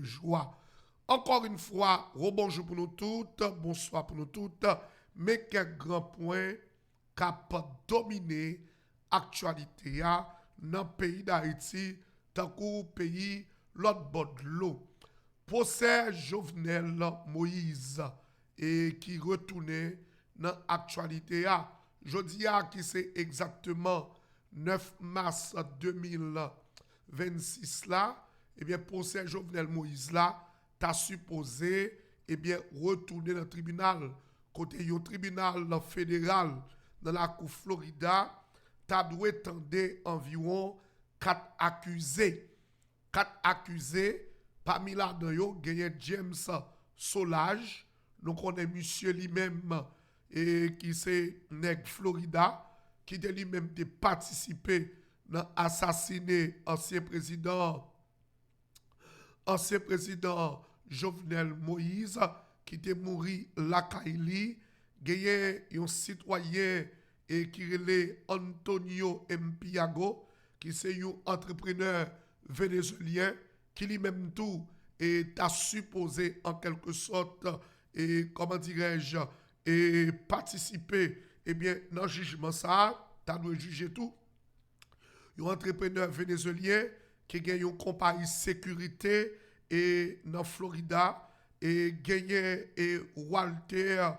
joie. Encore une fois, rebonjour pour nous toutes, bonsoir pour nous toutes, mais quel grand point capable de dominer l'actualité dans le pays d'Haïti, tant que pays l'autre bord de l'eau. Procès Jovenel Moïse et qui retournait dans l'actualité. Je dis qui c'est exactement 9 mars 2026 là, eh bien procès Jovenel Moïse là, t'as supposé eh bien retourner dans le tribunal côté un tribunal fédéral dans la cour Florida, t'as dû tendre environ 4 accusés. 4 accusés parmi là-dedans, il y a James Solage, nous connaissons monsieur lui-même et qui c'est Nèg Florida, qui de lui-même a participé dans assassiner ancien président Jovenel Moïse, qui était mort la Kaili. Il y a un citoyen et qui est Antonio Mpiago, qui est un entrepreneur vénézuélien, qui lui-même tout est supposé en quelque sorte, et comment dirais-je, et participer eh bien, dans le jugement ça, tu as juger tout. Un entrepreneur vénézuélien qui gagne une compagnie sécurité et dans Florida et gagne et Walter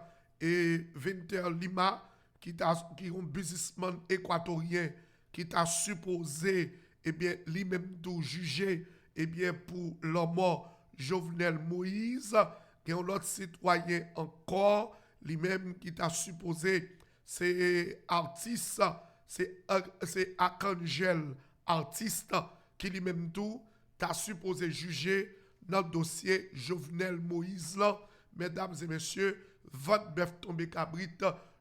et Winter Lima qui est un businessman équatorien qui t'a supposé eh bien lui-même tout juger eh bien pour la mort Jovenel Moïse qui est un autre citoyen encore lui-même qui t'a supposé c'est artiste c'est Arcangel artiste qui lui-même tout t'a supposé juger dans le dossier Jovenel Moïse là. Mesdames et messieurs, votre bœuf tombé cabrit,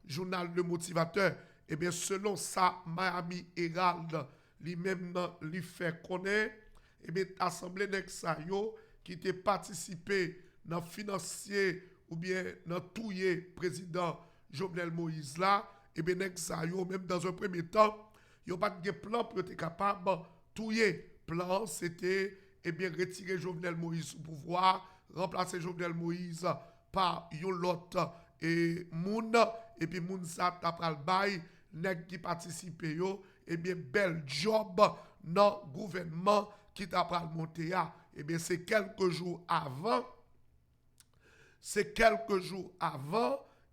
journal Le Motivateur, eh bien selon ça, Miami Herald lui-même lui fait connaître, eh bien l'Assemblée d'Exayo qui était participé dans financier ou bien dans tout président Jovenel Moïse là, eh bien Exayo même dans un premier temps, il n'y a pas de plan pour être capable de tout plan, c'était eh bien retirer Jovenel Moïse au pouvoir, remplacer Jovenel Moïse par yon lot et moun et puis moun sa tapral bay nèg qui participe yo et bien bel job dans gouvernement qui tapral monter et bien c'est quelques jours avant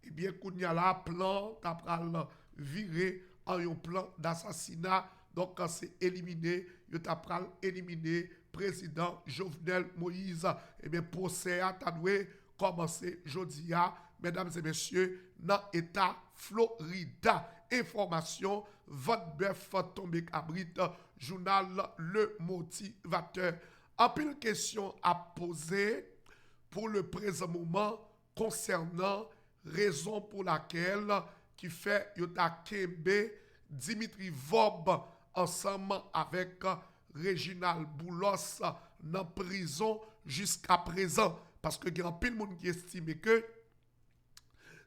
et bien kounya la plan tapral virer en un plan d'assassinat donc quand c'est éliminé yo tapral éliminé président Jovenel Moïse et bien procès a dû commencer jeudi, mesdames et messieurs, dans l'État Florida. Information, votre bœuf tombé cabrit, journal Le Motivateur. En pile question à poser pour le présent moment concernant raison pour laquelle qui fait Yota Kembe, Dimitri Vob ensemble avec Réginald Boulos dans prison jusqu'à présent. Parce que il y a un peu de monde qui estime que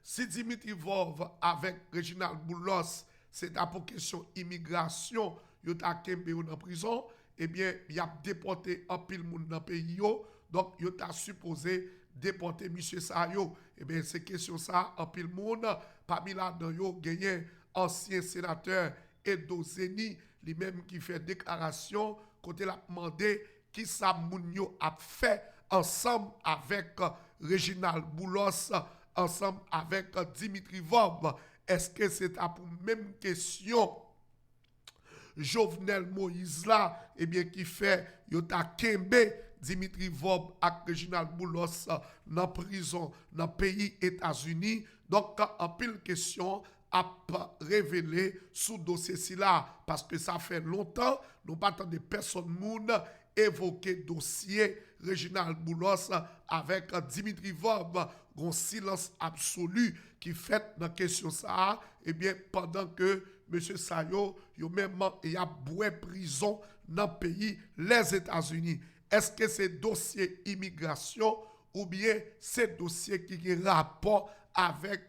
si Dimitri Vov avec Réginald Boulos, c'est pour question immigration, il a kembe en prison, eh bien, il a déporté un peu de monde dans le pays, donc il a supposé déporter M. Sayo. Eh bien, c'est question ça, un peu de monde, parmi là-dedans, il y a gagné ancien sénateur Edo Zeni, lui-même qui fait déclaration, quand il a demandé qui ça Mounio a fait ensemble avec Réginald Boulos, ensemble avec Dimitri Vob. Est-ce que c'est pour même question Jovenel Moïse là, eh bien qui fait Yota Kembe, Dimitri Vob et Réginald Boulos dans prison dans le pays États-Unis. Donc, en pile question a révélé sous dossier là parce que ça fait longtemps nous pas de personne monde évoquer dossier Réginald Boulos avec Dimitri Vob, un silence absolu qui fait dans la question ça, et bien pendant que M. Sayo, il a boué prison dans le pays, les États-Unis. Est-ce que c'est dossier immigration ou bien c'est dossier qui a rapport avec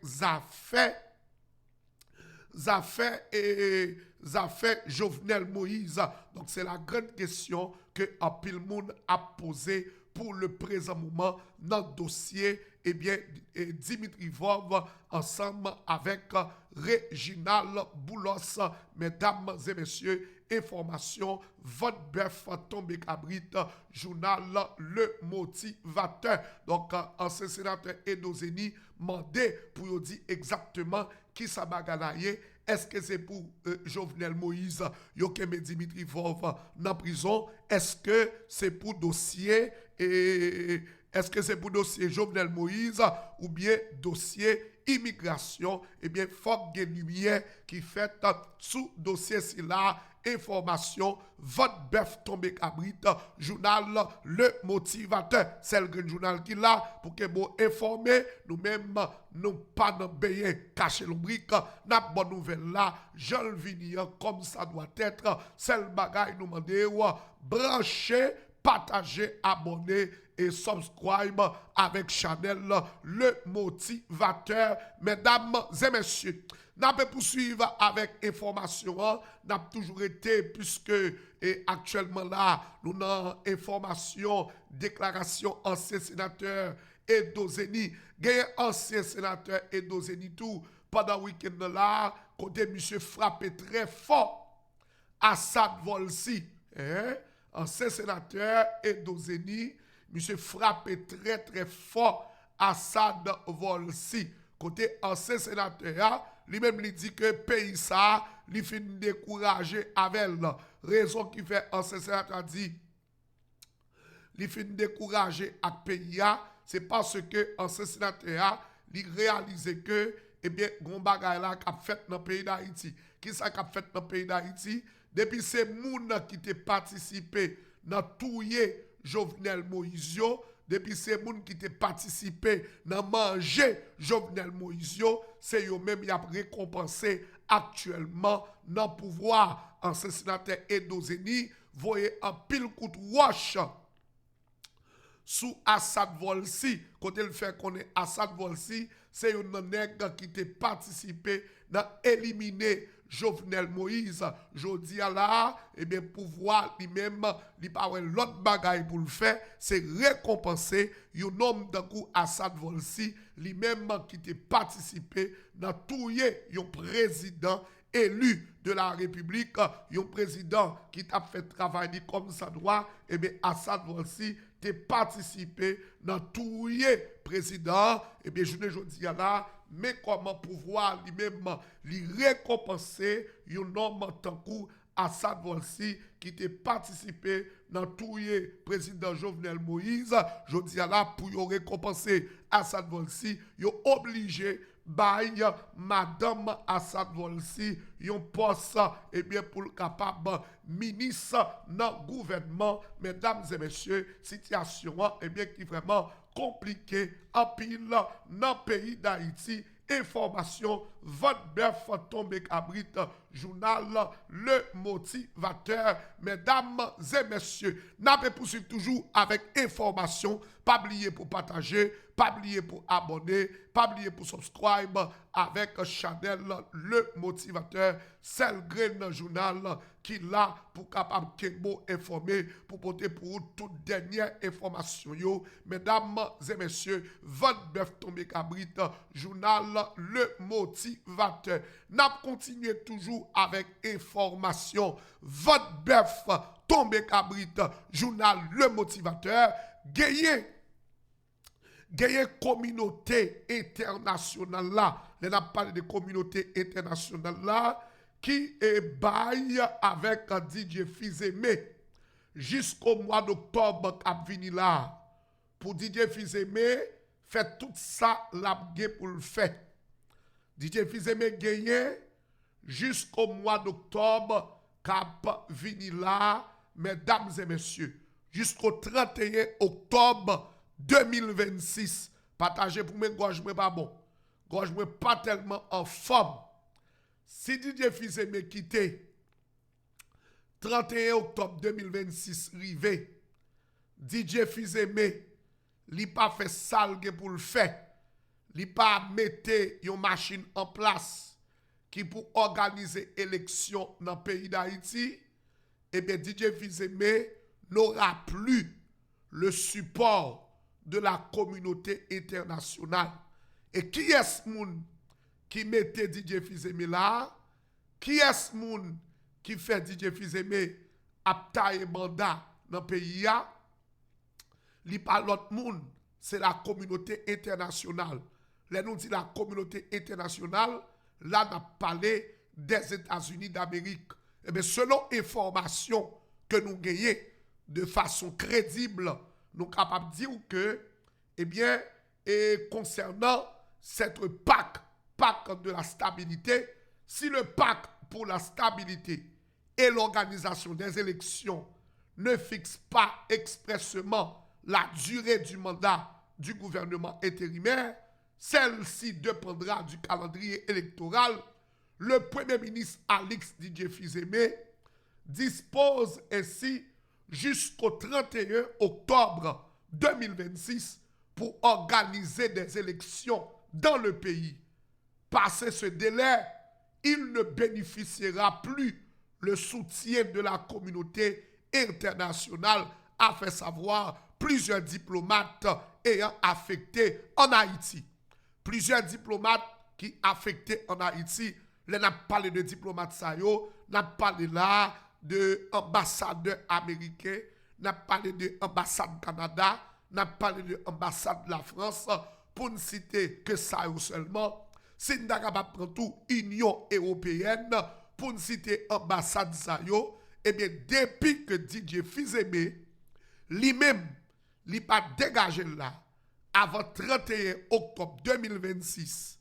affaires Jovenel Moïse. Donc c'est la grande question que un pile monde a posé pour le présent moment, dans le dossier, eh bien, Dimitri Vov, ensemble avec Réginald Boulos, mesdames et messieurs, information, votre bœuf tombé cabrit, journal Le Motivateur. Donc, ancien sénateur Edozeni, mandé pour vous dire exactement qui ça bagalaye. Est-ce que c'est pour Jovenel Moïse, Yokeme Dimitri Vov dans prison? Est-ce que c'est pour dossier Jovenel Moïse ou bien dossier immigration? Eh bien, faut que lumière qui fait sous dossier si là, information, votre bœuf tombé cabrit, journal Le Motivateur. C'est le journal qui là pour que vous informer nous-mêmes, nous pas dans bien cacher l'ombrique. N'a bonne nouvelle là, je le vini comme ça doit être. C'est le bagage nous demandons brancher, partager, abonner et subscribe avec Chanel Le Motivateur. Mesdames et messieurs, n'a pas poursuivre avec information, n'a toujours été puisque actuellement là, nous avons information, déclaration ancien sénateur Edozeni, gagne ancien sénateur Edozeni tout pendant le week-end là, côté monsieur frappé très fort Assad Volsi, ancien sénateur Edozeni, monsieur frappé très très fort Assad Volsi, côté ancien sénateur. Lui-même lui dit que pays ça, il fin découragé avec elle. Raison qui fait ancien sénateur dit, il fin découragé avec pays, c'est parce que ancien sénateur il réalise que eh bien gon bagay la qu'a fait dans le pays d'Haïti. Qui ça qu'a fait dans le pays d'Haïti? Depuis ces moun qui te participé dans touyer Jovenel Moïse, depuis ces moun qui te participé dans manger Jovenel Moïse, c'est eux même qui a récompensé actuellement dans le pouvoir. Ancien sénateur Edozeni voyez un pile coup de roche sous Assad Volsi. Quand il fait connaître Assad Volsi, c'est un nègre qui te participé dans éliminer Jovenel Moïse. Jodi là, eh bien, pouvoir lui-même, il pas l'autre bagaille pour le faire, c'est récompenser un homme d'un coup Assad Volsi, lui-même qui te participé dans tout un président élu de la République, un président qui t'a fait travailler comme ça doit, eh bien, Assad Volsi te participé dans tout président, eh bien, je ne dis là, mais comment pouvoir lui-même lui récompenser un homme tant que Assad Volsi qui te participé dans tout président Jovenel Moïse, je dis là, pour y récompenser Assad Volsi, il est obligé bail madame Assad Volsi yon poste et bien pour le capable ministre dans le gouvernement. Mesdames et messieurs, situation est bien qui vraiment compliquée en pile dans le pays d'Haïti. Information, votre bœuf tombé cabrit, journal Le Motivateur. Mesdames et messieurs, n'avez poursuivre toujours avec information. Pas oublier pour partager, pas oublier pour abonner, pas oublier pour subscribe avec Chanel Le Motivateur. C'est le grand journal qui là pour capable de informer, pour porter pour vous toute dernière information. Yo. Mesdames et messieurs, votre bœuf tombé cabrit, journal Le Motivateur. N'a continué toujours avec information. Votre bœuf tombé cabrit, journal Le Motivateur. Gagné communauté internationale là. On a parlé de communauté internationale là qui est bail avec DJ Fizeme jusqu'au mois d'octobre qui vient là. Pour DJ Fizeme, fait tout ça la pour le faire. DJ Fizeme gagné jusqu'au mois d'octobre qui vient là, mesdames et messieurs, jusqu'au 31 octobre 2026. Partagez pour moi, gorge moi pas bon. Gorge moi pas tellement en forme. Si DJ Fizeme quitté 31 octobre 2026 rivé, DJ Fizeme li pas fait salgue pour le faire. Li pas mette une machine en place qui pour organiser élection dans le pays d'Haïti. Eh bien DJ Fizeme n'aura plus le support de la communauté internationale. Et qui est-ce moun qui mettait DJ Fils-Aimé là? Qui est-ce moun qui fait DJ Fils-Aimé apta et mandat dans le pays? Li pas l'autre moun, c'est la communauté internationale. Là, nous dit la communauté internationale, là, on a parlé des États-Unis d'Amérique. Eh bien, selon information que nous gagnons de façon crédible, nous sommes capables de dire que, eh bien, et concernant cette pacte de la stabilité, si le pacte pour la stabilité et l'organisation des élections ne fixe pas expressément la durée du mandat du gouvernement intérimaire, celle-ci dépendra du calendrier électoral. Le Premier ministre Alix DJ Fils-Aimé dispose ainsi jusqu'au 31 octobre 2026 pour organiser des élections dans le pays. Passé ce délai, il ne bénéficiera plus le soutien de la communauté internationale, a fait savoir plusieurs diplomates ayant affecté en Haïti. Plusieurs diplomates qui affectés en Haïti, on a parlé de diplomates, on a parlé là de ambassadeurs américains, on a parlé de ambassade Canada, on a parlé de ambassade de la France, pour ne citer que ça seulement. Si nous avons pris tout Union européenne, pour ne citer ambassade Sayo, eh bien, depuis que DJ Fils-Aimé, lui-même, il n'a pas dégagé là, avant 31 octobre 2026,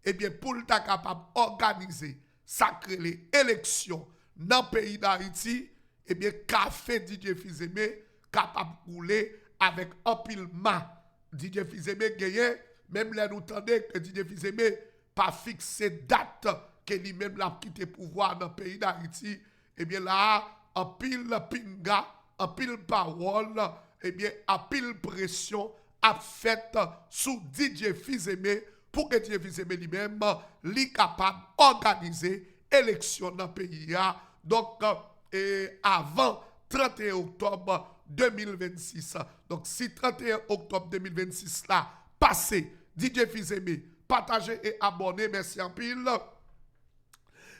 eh bien, pour le capable d'organiser, sacrer les élections dans le pays d'Haïti, eh bien, café DJ Fils-Aimé capable de rouler avec un pile main. DJ Fils-Aimé gagné, même là, nous entendons que DJ Fils-Aimé pas fixé date que lui-même l'a quitté pouvoir dans le pays d'Haïti, eh bien là, en pile pinga, en pile parole, eh bien, en pile pression a fait sous DJ Fils-Aimé pour que DJ Fils-Aimé lui-même soit capable d'organiser élection dans le pays. Donc, avant 31 octobre 2026. Donc, si 31 octobre 2026 là, passé, DJ Fils-Aimé, partagez et abonnez, merci en pile.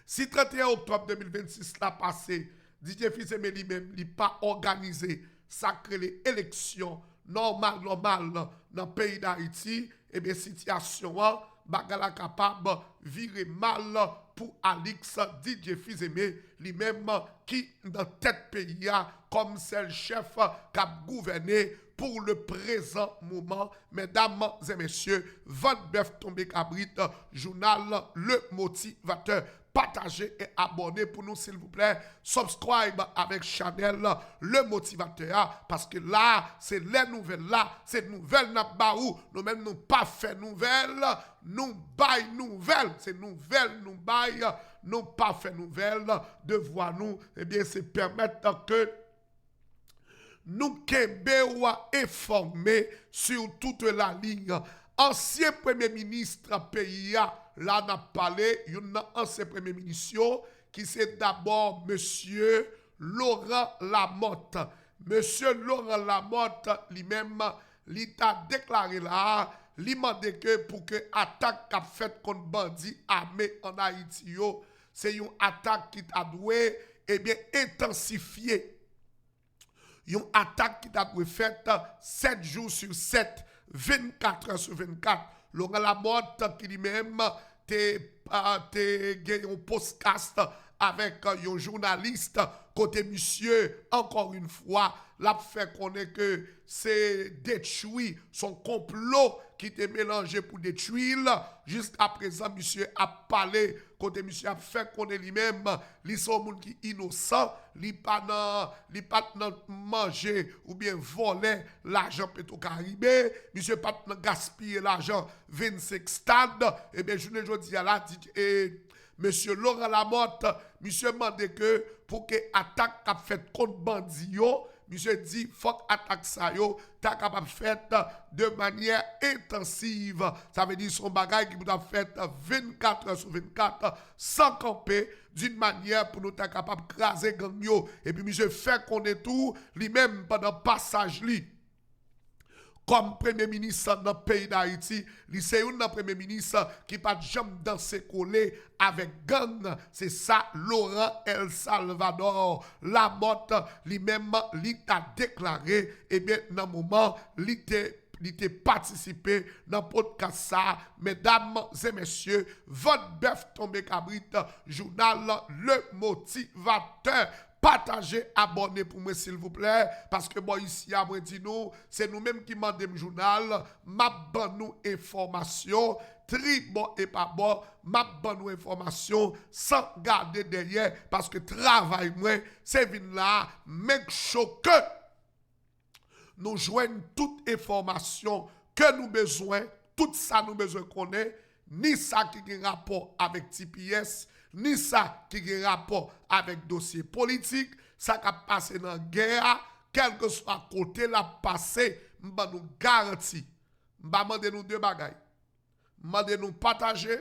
Si 31 octobre 2026 là passé, DJ Fils-Aimé lui-même n'a pas organisé, sacré les élections normales dans le pays d'Haïti, et bien situation bagala capable virer mal pour Alix DJ Fils-Aimé lui-même qui dans tête pays comme seul chef qui a gouverné pour le présent moment. Mesdames et messieurs, Van Bœuf Tombé Cabrit, journal Le Motivateur. Partagez et abonnez pour nous, s'il vous plaît. Subscribe avec Chanel Le Motivateur. Parce que là, c'est les nouvelles là. C'est nouvelles n'a pas où. Nous-mêmes, nous pas fait nouvelles. Nous bail nouvelles. C'est nouvelles, nous bail. Nous pas fait nouvelles. De voir nous, eh bien, c'est permettre que nous kembe informés sur toute la ligne. Ancien Premier ministre pays, là, on a parlé, il y a un ancien Premier ministre qui c'est d'abord Monsieur Laurent Lamotte. Monsieur Laurent Lamotte, lui-même, il a déclaré là, il m'a dit que pour que l'attaque qu'a faite contre bandits armés en Haïti, c'est une attaque qui a doué, eh bien, intensifier. Une attaque qui a été faite 7 jours sur 7, 24 heures sur 24. Laurent Lamotte qui lui-même a gagné un podcast avec un journaliste côté monsieur, encore une fois, l'a fait connaître que c'est détruit son complot qui était mélangé pour détruire. Jusqu'à présent, monsieur a parlé, côté monsieur a fait connaître lui-même, il sont gens qui innocent, il pas manger ou bien voler l'argent Petro-Caribé, monsieur pas gaspiller l'argent 25 stades, et bien je ne dis à la monsieur Laurent Lamotte, monsieur demande que pour que l'attaque a fait contre bandits, monsieur dit faut que l'attaque ça yo ta capable faire de manière intensive. Ça veut dire son bagage qui peut être fait 24 heures sur 24 sans camper d'une manière pour nous être capable de craser gang yo. Et puis monsieur fait qu'on est tout lui-même pendant passage lui. comme premier ministre dans le pays d'Haïti, c'est un premier ministre qui pas jamais danser collé avec gang. C'est ça, Laurent El Salvador. La mort, lui-même, il a déclaré, et bien, dans le moment, il a participé dans le podcast ça. Mesdames et messieurs, votre bœuf tombé cabrit, journal Le Motivateur. Partagez, abonnez pour moi s'il vous plaît, parce que moi ici à moi dit nous, c'est nous-mêmes qui mandons le journal, m'a ban nous information, tri bon et pas bon, m'a ban nous information sans garder derrière, parce que travail moi, c'est vin là, make sure que nous joignons toute information que nous besoin, tout ça nous besoin connaître, ni ça qui a rapport avec TPS, ni ça qui a rapport avec dossier politique, ça qui a passé dans la guerre, quel que soit côté la passé, m'ba nous garantit, m'ba mande nous deux bagailles, mande nous partager,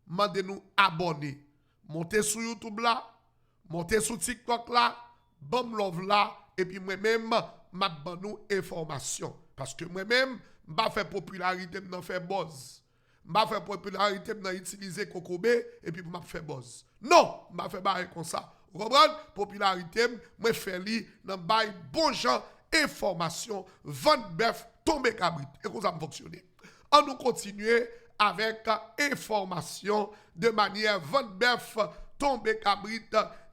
mande nous abonner, montez sur YouTube là, montez sur TikTok là, bam love là, et puis moi-même, m'a ban nous information, parce que moi-même, m'ba fait popularité, m'en fait buzz. M'a fait popularité, m'a utilisé Kokobé et puis m'a fait buzz. Non, m'a fait barrer comme ça. Vous comprenez? Popularité, m'a fait li dans bail bon gens information, vente bœuf, tomber cabrit. Et comment ça fonctionner? On nous continue avec information de manière vente bœuf, tomber cabrit,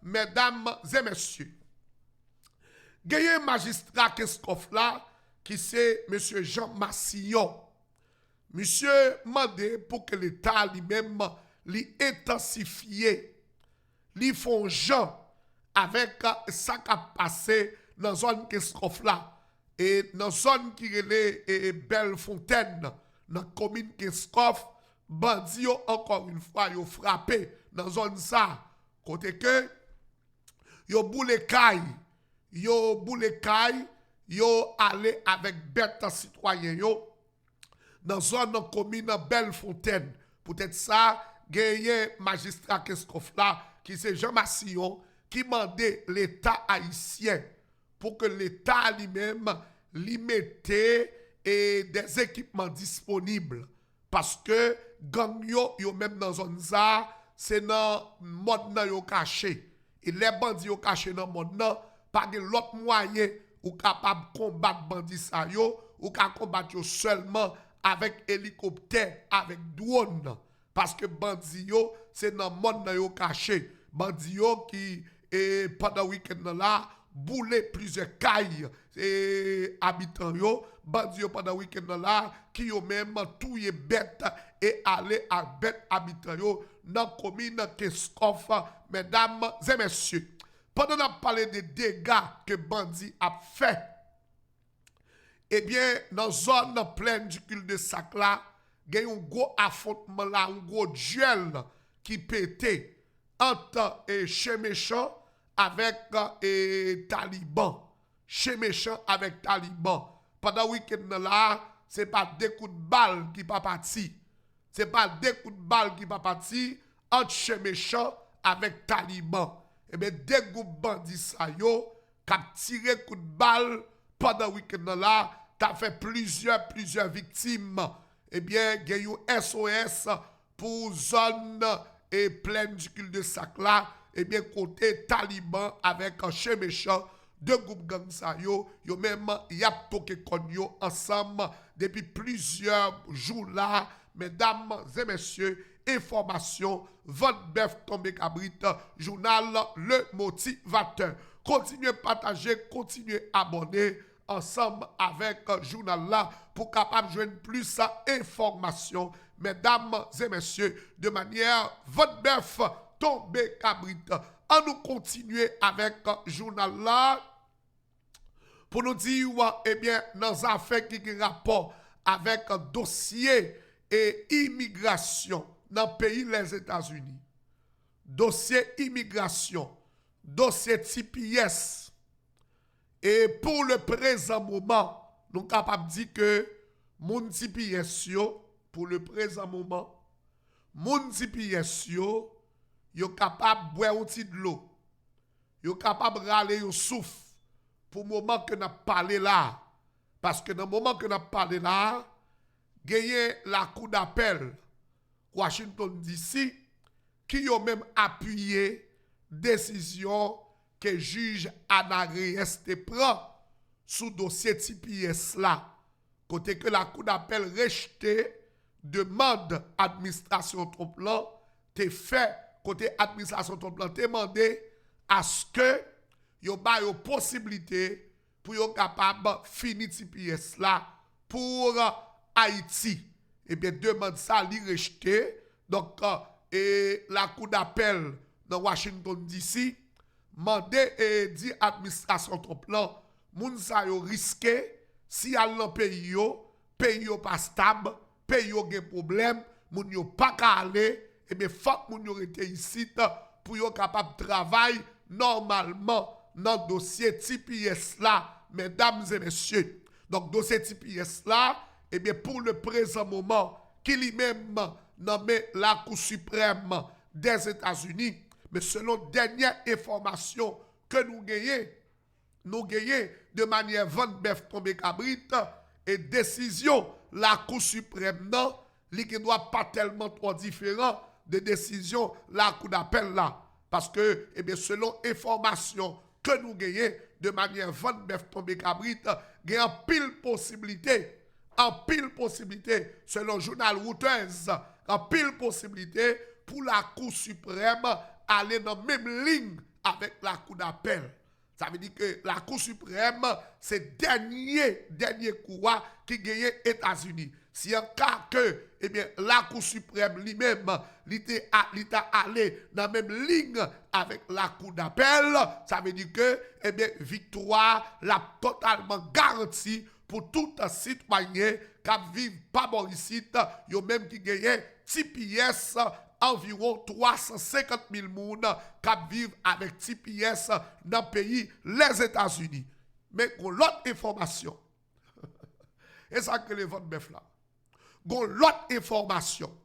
mesdames et messieurs. Il y a un magistrat là qui c'est M. Jean Massillon. Monsieur mandé pour que l'État lui-même l'intensifie, lui font gens avec ça qui a passé dans la zone Keskov là et dans la zone qui est Bellefontaine, dans la commune Keskov, bandits encore une fois yo frappé dans la zone ça, côté que yo boule caille, yo allé avec bête citoyen yo dans la zone commune Bellefontaine. Peut-être ça, gagné magistrat Keskov là, qui c'est Jean Massillon, qui mandait l'État haïtien pour que l'État lui-même lui mettait des équipements disponibles. Parce que gang yo même dans zone ça, c'est dans le mode yo caché. Et les bandits yo caché dans le mode pas de l'autre moyen ou capable de combattre bandits ça yo, ou capable combattre yo seulement avec hélicoptère, avec drone. Parce que bandits yo, c'est dans le monde yo caché. Bandits yo qui, pendant le week-end là, boule plusieurs cailles et habitants yo. Bandits yo pendant le week-end là, qui yo même touye bête et aller à bête habitants yo dans la commune Keskov, mesdames et messieurs. Pendant qu'on a parlé des dégâts que bandits a fait, eh bien, dans la zone pleine du cul de sac là, il y a un gros affrontement là, un gros duel qui pétait entre chez méchant avec Taliban. Chez méchant avec Taliban. Pendant le week-end là, ce n'est pas des coups de balle qui pas parti. Ce n'est pas des coups de balle qui pas parti entre chez méchant avec Taliban. Eh bien, des groupes bandits ça yo, qui ont tiré coup de balle pendant le week-end là, t'as fait plusieurs victimes. Eh bien, il y a eu SOS pour zone et pleine du cul de sac là. Eh bien, côté Taliban avec un chez méchant, deux groupes gang ça yo même y a toqué con yo ensemble depuis plusieurs jours là. Mesdames et messieurs, information, votre bœuf tombé cabrit, journal Le Motivateur. Continuez à partager, continuez à abonner ensemble avec le journal là pour capable de joindre plus d'informations, mesdames et messieurs, de manière votre bœuf tombé cabrit. On nous continuer avec le journal là pour nous dire, eh bien, dans affaires qui ont rapport avec un dossier et immigration dans le pays des États-Unis. Dossier immigration, dossier TPS. Et pour le présent moment, nous sommes capables de dire que mon TPS, pour le présent moment, mon TPS, yo capable de boire un petit de l'eau. Yo capable de râler un souffle pour le moment que nous parlé là. Parce que dans le moment que nous avons parlé là, gagné la cour d'appel Washington DC qui a même appuyé décision que juge Anna Reyes te prend sous dossier TPS là. Côté que la cour d'appel rejeté demande administration ton plan te fait côté administration ton plan te demandé à ce que yo ba yo possibilité pour yo capable finir TPS là pour Haïti. Et bien demande ça li rejeté. Donc et la cour d'appel dans Washington DC mandé et dit administration ton plan moun sa yo risqué si al nan pays yo pas stable, pays yo gen problème, moun yo pas ka aller, et bien faut moun yo rete ici pour yo capable travail normalement dans dossier TPS là, mesdames et messieurs. Donc dossier TPS là, et bien pour le présent moment qui lui-même nommé la Cour suprême des États-Unis, mais selon dernière information que nous gagnons de manière 20 bœuf tombé cabrit et décision la Cour suprême non, qui ne doit pas tellement trop différent de décision la Cour d'appel là. Parce que, eh bien, selon information que nous gagnons de manière 20 bœuf tombé cabrit, il y a en pile possibilité, selon le journal Reuters, en pile possibilité pour la Cour suprême aller dans la même ligne avec la Cour d'appel. Ça veut dire que la Cour suprême, c'est dernier courroie qui gagne les États-Unis. Si en cas que, eh bien, la Cour suprême lui-même, l'était allé dans la même ligne avec la Cour d'appel, ça veut dire que, eh bien, victoire l'a totalement garantie pour tout citoyen qui vit pas bon ici, yo même qui gagne TPS environ 350 000 personnes qui vivent avec TPS dans le pays, les États-Unis. Mais pour l'autre information, et ça que les votes bœuf là, l'autre information,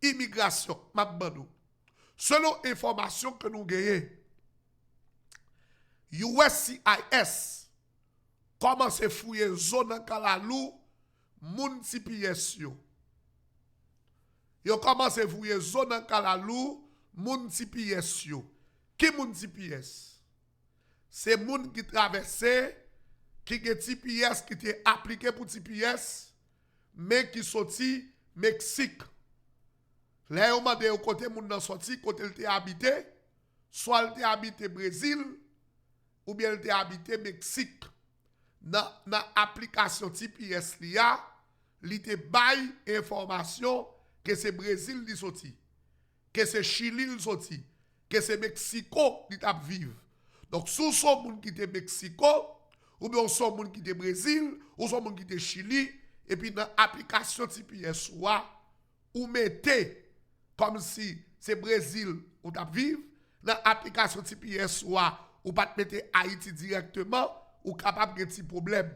immigration, mabano. Selon information que nous gagnons, USCIS commence à fouiller zone en Kalalou, moun TPS yo. Yo commence à fouiller zone en Kalalou, moun TPS yo. Qui moun TPS? C'est moun qui traverse, qui get TPS, qui était appliqué pour TPS, mais qui sorti Mexique. Là, on m'a dit côté moun nan sorti, côté il était habité, soit il était habité Brésil, ou bien il était habité Mexique. Dans l'application TPS l'IA, il te bail information que c'est Brésil qui sorti, que c'est Chili qui sorti, que c'est Mexico qui t'a vivre. Donc, si son moun qui te Mexico, ou bien son moun qui te Brésil, ou son moun qui te Chili, et puis dans l'application TPS ou mettez comme si c'est Brésil ou t'a vivre, dans l'application TPS ou pas te mettre Haïti directement, ou capable de petit problème,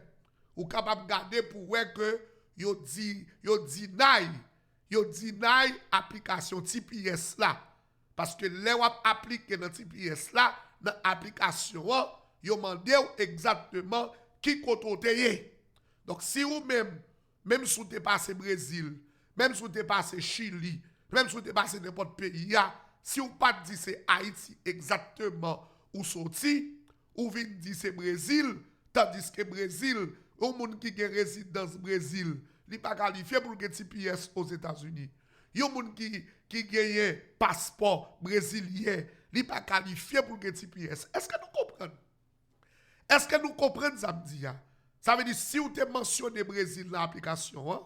ou capable de garder pour voir que yo deny application TPS là. Parce que les wap appliqué dans TPS là, dans l'application, yo mandé exactement qui côté. Donc si vous même si vous êtes passé Brésil, même si vous êtes passé Chili, même si vous êtes passé n'importe pays, si vous pas dit c'est Haïti exactement où sorti, ou vient dire c'est Brésil, tandis que Brésil, au monde qui a résidence Brésil, il n'est pas qualifié pour le TPS aux États-Unis. Il y a des gens qui ont un passeport brésilien, il n'est pas qualifié pour le TPS. Est-ce que nous comprenons? Est-ce que nous comprenons ça me dit? Ça veut dire si vous avez mentionné Brésil dans l'application,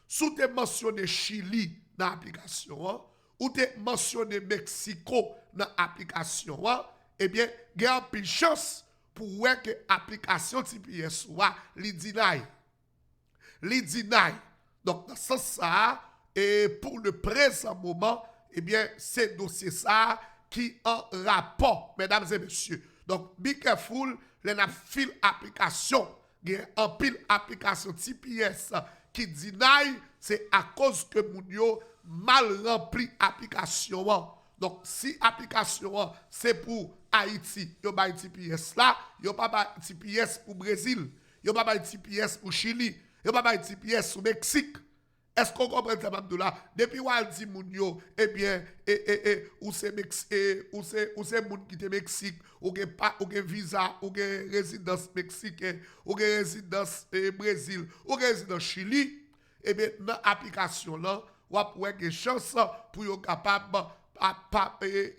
si vous avez mentionné Chili dans l'application, ou vous avez mentionné Mexico dans l'application, eh bien, il y a une chance pour voir que l'application TPS soit li deny. Donc, dans ce sens, et pour le présent moment, eh bien, c'est dossier ça qui en rapport, mesdames et messieurs. Donc, be careful, les fil application, il y a un pile application TPS qui deny, c'est à cause que moun yo mal rempli application. Donc, si l'application, c'est pour Haïti, yo ba TPS là, yo pas ba TPS pour Brésil, Yo pas bay ti pièce pour Chili, yo pas bay ti pièce pour Mexique. Est-ce qu'on comprend ça là? Depuis où elle dit moun yo, eh bien, ou c'est moun qui te Mexique, ou gen visa, ou gen résidence mexicaine, ou gen résidence Brésil, ou gen résidence Chili, eh bien, dans l'application là, ou a une chance pour yo capable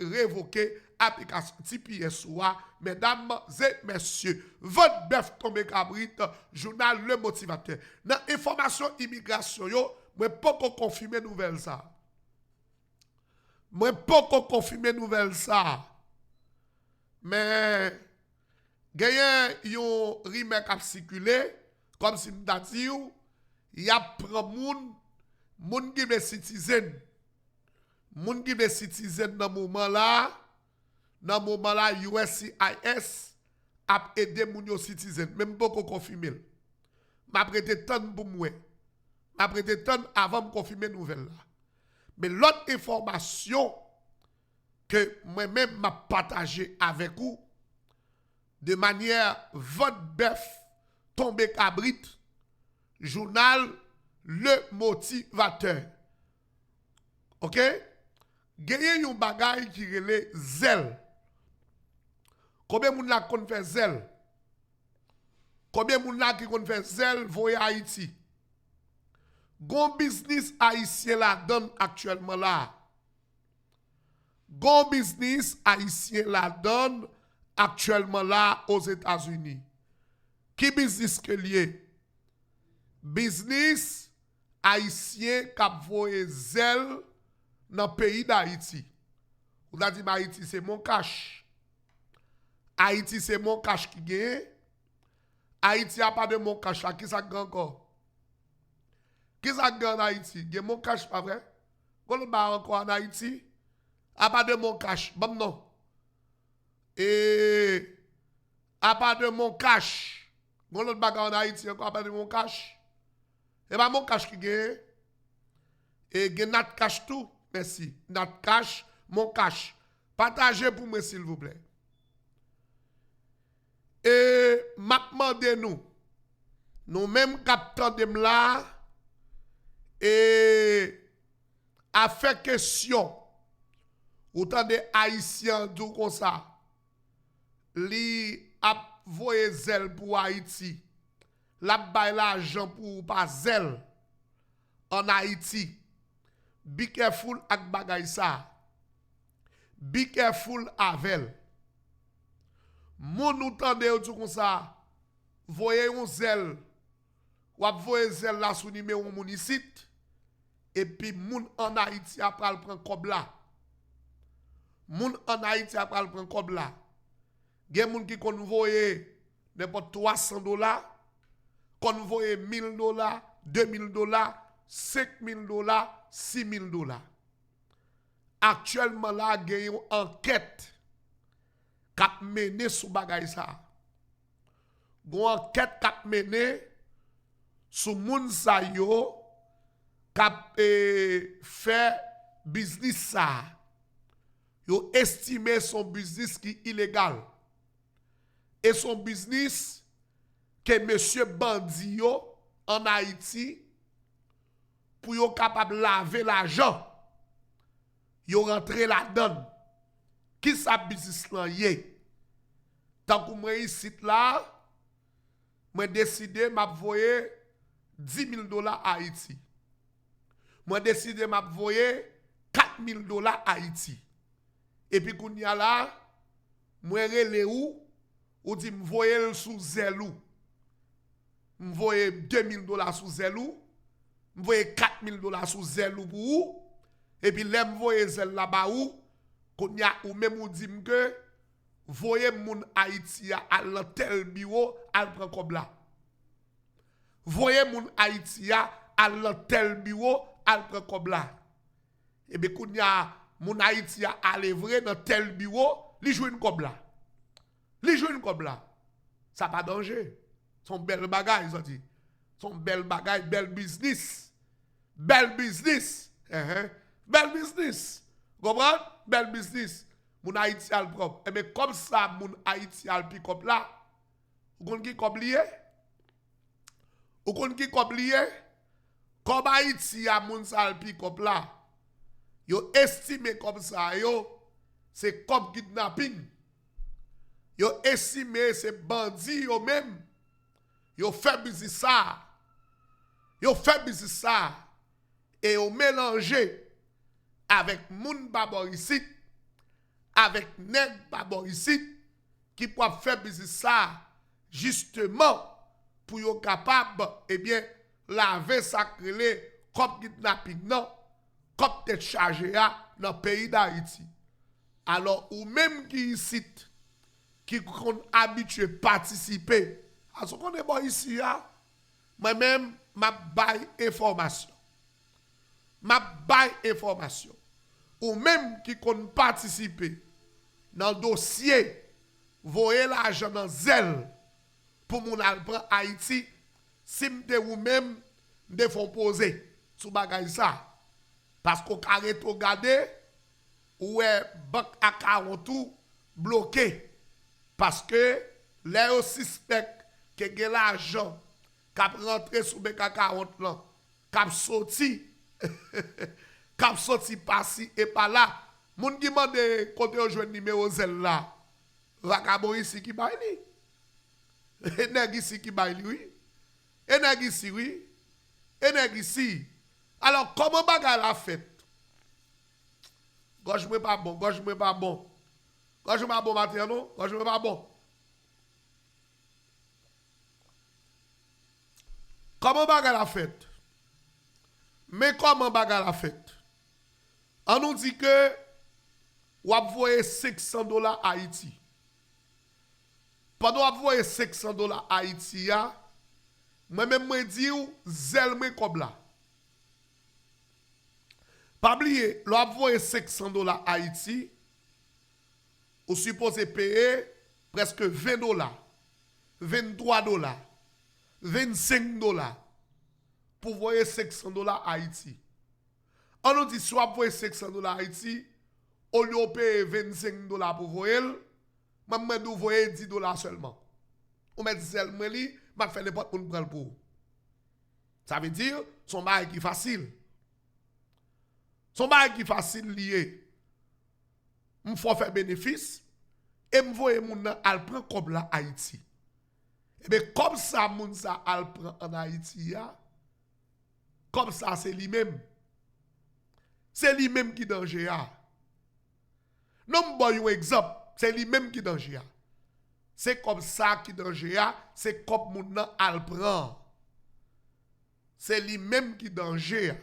révoquer application TPS mesdames et messieurs, votre bœuf tombé cabrit, journal Le Motivateur. Dans information immigration yo, moi pas confirmer nouvelle ça. Moi pas confirmer nouvelle ça. Mais gagne yon rumeur qui circulé comme si m'ta dit il y a prend moun qui est citizen. Moun qui est citizen dans moment là USCIS a aidé moun yo citizen même pas confirmer. M'a prêté temps pour moi. M'a prêté temps avant de confirmer nouvelle là. Mais l'autre information que moi-même m'a partagé avec vous de manière votre bœuf tombé cabrit, journal Le Motivateur. OK? Gagne yon bagay qui relè zèle. Combien moun la kon fait zèle? Combien moun la qui kon fait zèle voye Haïti? Gon business haïtien la donne actuellement là. Gon business haïtien la donne actuellement là aux États-Unis. Qui business que lié? Business haïtien k'ap voye zèle dans le pays d'Haïti. Vous avez dit Haïti c'est mon cash. Haïti c'est mon cash qui gagne. Haïti a pas de mon cash là. Qui ça gagne encore? Qui ça gagne en Haïti? Il y a mon cash pas vrai? Qu'on ba encore en Haïti? A pas de mon cash. Bon non. Et a pas de mon cash. Qu'on l'autre bagarre en Haïti encore a pas de mon cash. Et pas mon cash qui gagne. Et gagne notre cash tout. Merci. Notre cash, mon cash. Partagez pour moi, s'il vous plaît. Et m'a demandé nous mêmes capteurs de là, et a fait question, autant de Haïtiens, tout comme ça, li a voyé zèle pour Haïti, la baille l'argent pour pas zèle en Haïti. Be careful ak bagay sa. Be careful avec. Moun nou tande ou tout comme ça. Voye yon zèle. Wap voye zèle la sou numéro moun ici. Et puis moun en Haïti a pral pran kob la. Moun en Haïti a pral pran kob la. Gen moun ki kon voye n'importe $300, kon voye $1,000, $2,000, $5,000, $6,000. Actuellement là, il y a une enquête qui a mené sous bagay ça. Une enquête qui a mené sous moun sa yo qui a fait business ça. Yo estimé son business qui est illégal. Et son business que monsieur Bandio en Haïti pour yo capable laver l'argent. Yo rentre là-dedans. Qui sa business là yé? Tant que moi ici là, moi décidé m'a voyer $10,000 à Haïti. Moi décidé m'a voyer $4,000 à Haïti. Et puis qu'on y a là, moi relé ou dit me voyer sous Zelou. Me voyer $2,000 sous Zelou. Me voyer $4,000 sous Zelou pour ou. Et puis l'aime voyer zel là-bas qu'on y a ou même ou dit que voyez moun Haïti à tel bureau al prend comme là. Voyez moun Haïti à tel bureau al prend comme là. Et bien qu'on y a moun Haïti à aller vrai dans tel bureau, li joue une comme là. Li joue une comme là. Ça pas danger. Son bel bagay ça dit. Son bel bagay, bel business. Bel business. Bel business. Comprends? Bel business. Moun Haïti al propre. Et bien comme ça, moun Haïti al pick up là, vous comprenez qui comme lié? Ou kon ki kop liye? Comme Haïti a moun salpi kop la. Yo estime comme ça yo, c'est comme kidnapping. Yo estime c'est bandit yo même. Yo fait business ça. Yo fait business ça. Et yo mélanger avec moun baborisit, avec nèg baborisit, qui peut faire business ça, justement, pour yo capable, eh bien, laver sacré comme kidnapping non, comme tête chargée dans le pays d'Haïti. Alors, ou même qui ici, qui sont habitués à participer, à ce qu'on est bon ici, moi-même, ma baille information. Ma baille information. Ou même qui sont participer dans le dossier, voyez l'argent dans zèle pour mon prendre Haïti, si m'te ou même de font poser sous bagay ça. Parce qu'on arrête au garder, ou est banque à 40 tout bloqué. Parce que les suspect que gen l'argent qui rentré sous banque à 40 là, qui sorti qui sorti par-ci et par-là. Moun qui mande côté au joindre numéro zèle là. Vagabond ici qui baille li. Et nèg ici qui baille li, oui. Et nèg ici, oui. Et nèg ici. Alors, comment bagay la fête? Gauche moi pas bon, gauche moi pas bon. Gauche moi pas bon matin, non? Gauche moi pas bon. Comment bagay la fête? Mais comment bagay la fête? On nous dit que ou a voyer $500 à Haïti. Pendant qu'on voyer $500 à Haïti, moi-même, moi dis ou zèle moi comme là. Pas oublier, l'on voyer $500 à Haïti, ou supposé payer presque $20, $23, $25 pour voyer $500 à Haïti. On nous dit soit voyer $500 à Haïti, au lieu de payer $25 pour voyer, moi nous voyer $10 seulement. On met seulement li, m'a fait n'importe quoi pour prendre pour. Ça veut dire son bail qui facile. Son bail qui facile lié. On faut faire bénéfice et me voyer moun nan al prend comme la Haïti. Et bien comme ça moun sa al prend en Haïti comme ça c'est lui-même. C'est lui-même qui danger Non m'boy un exemple, c'est lui-même qui danger C'est comme ça qui danger c'est comme moun nan al prend. C'est lui-même qui danger.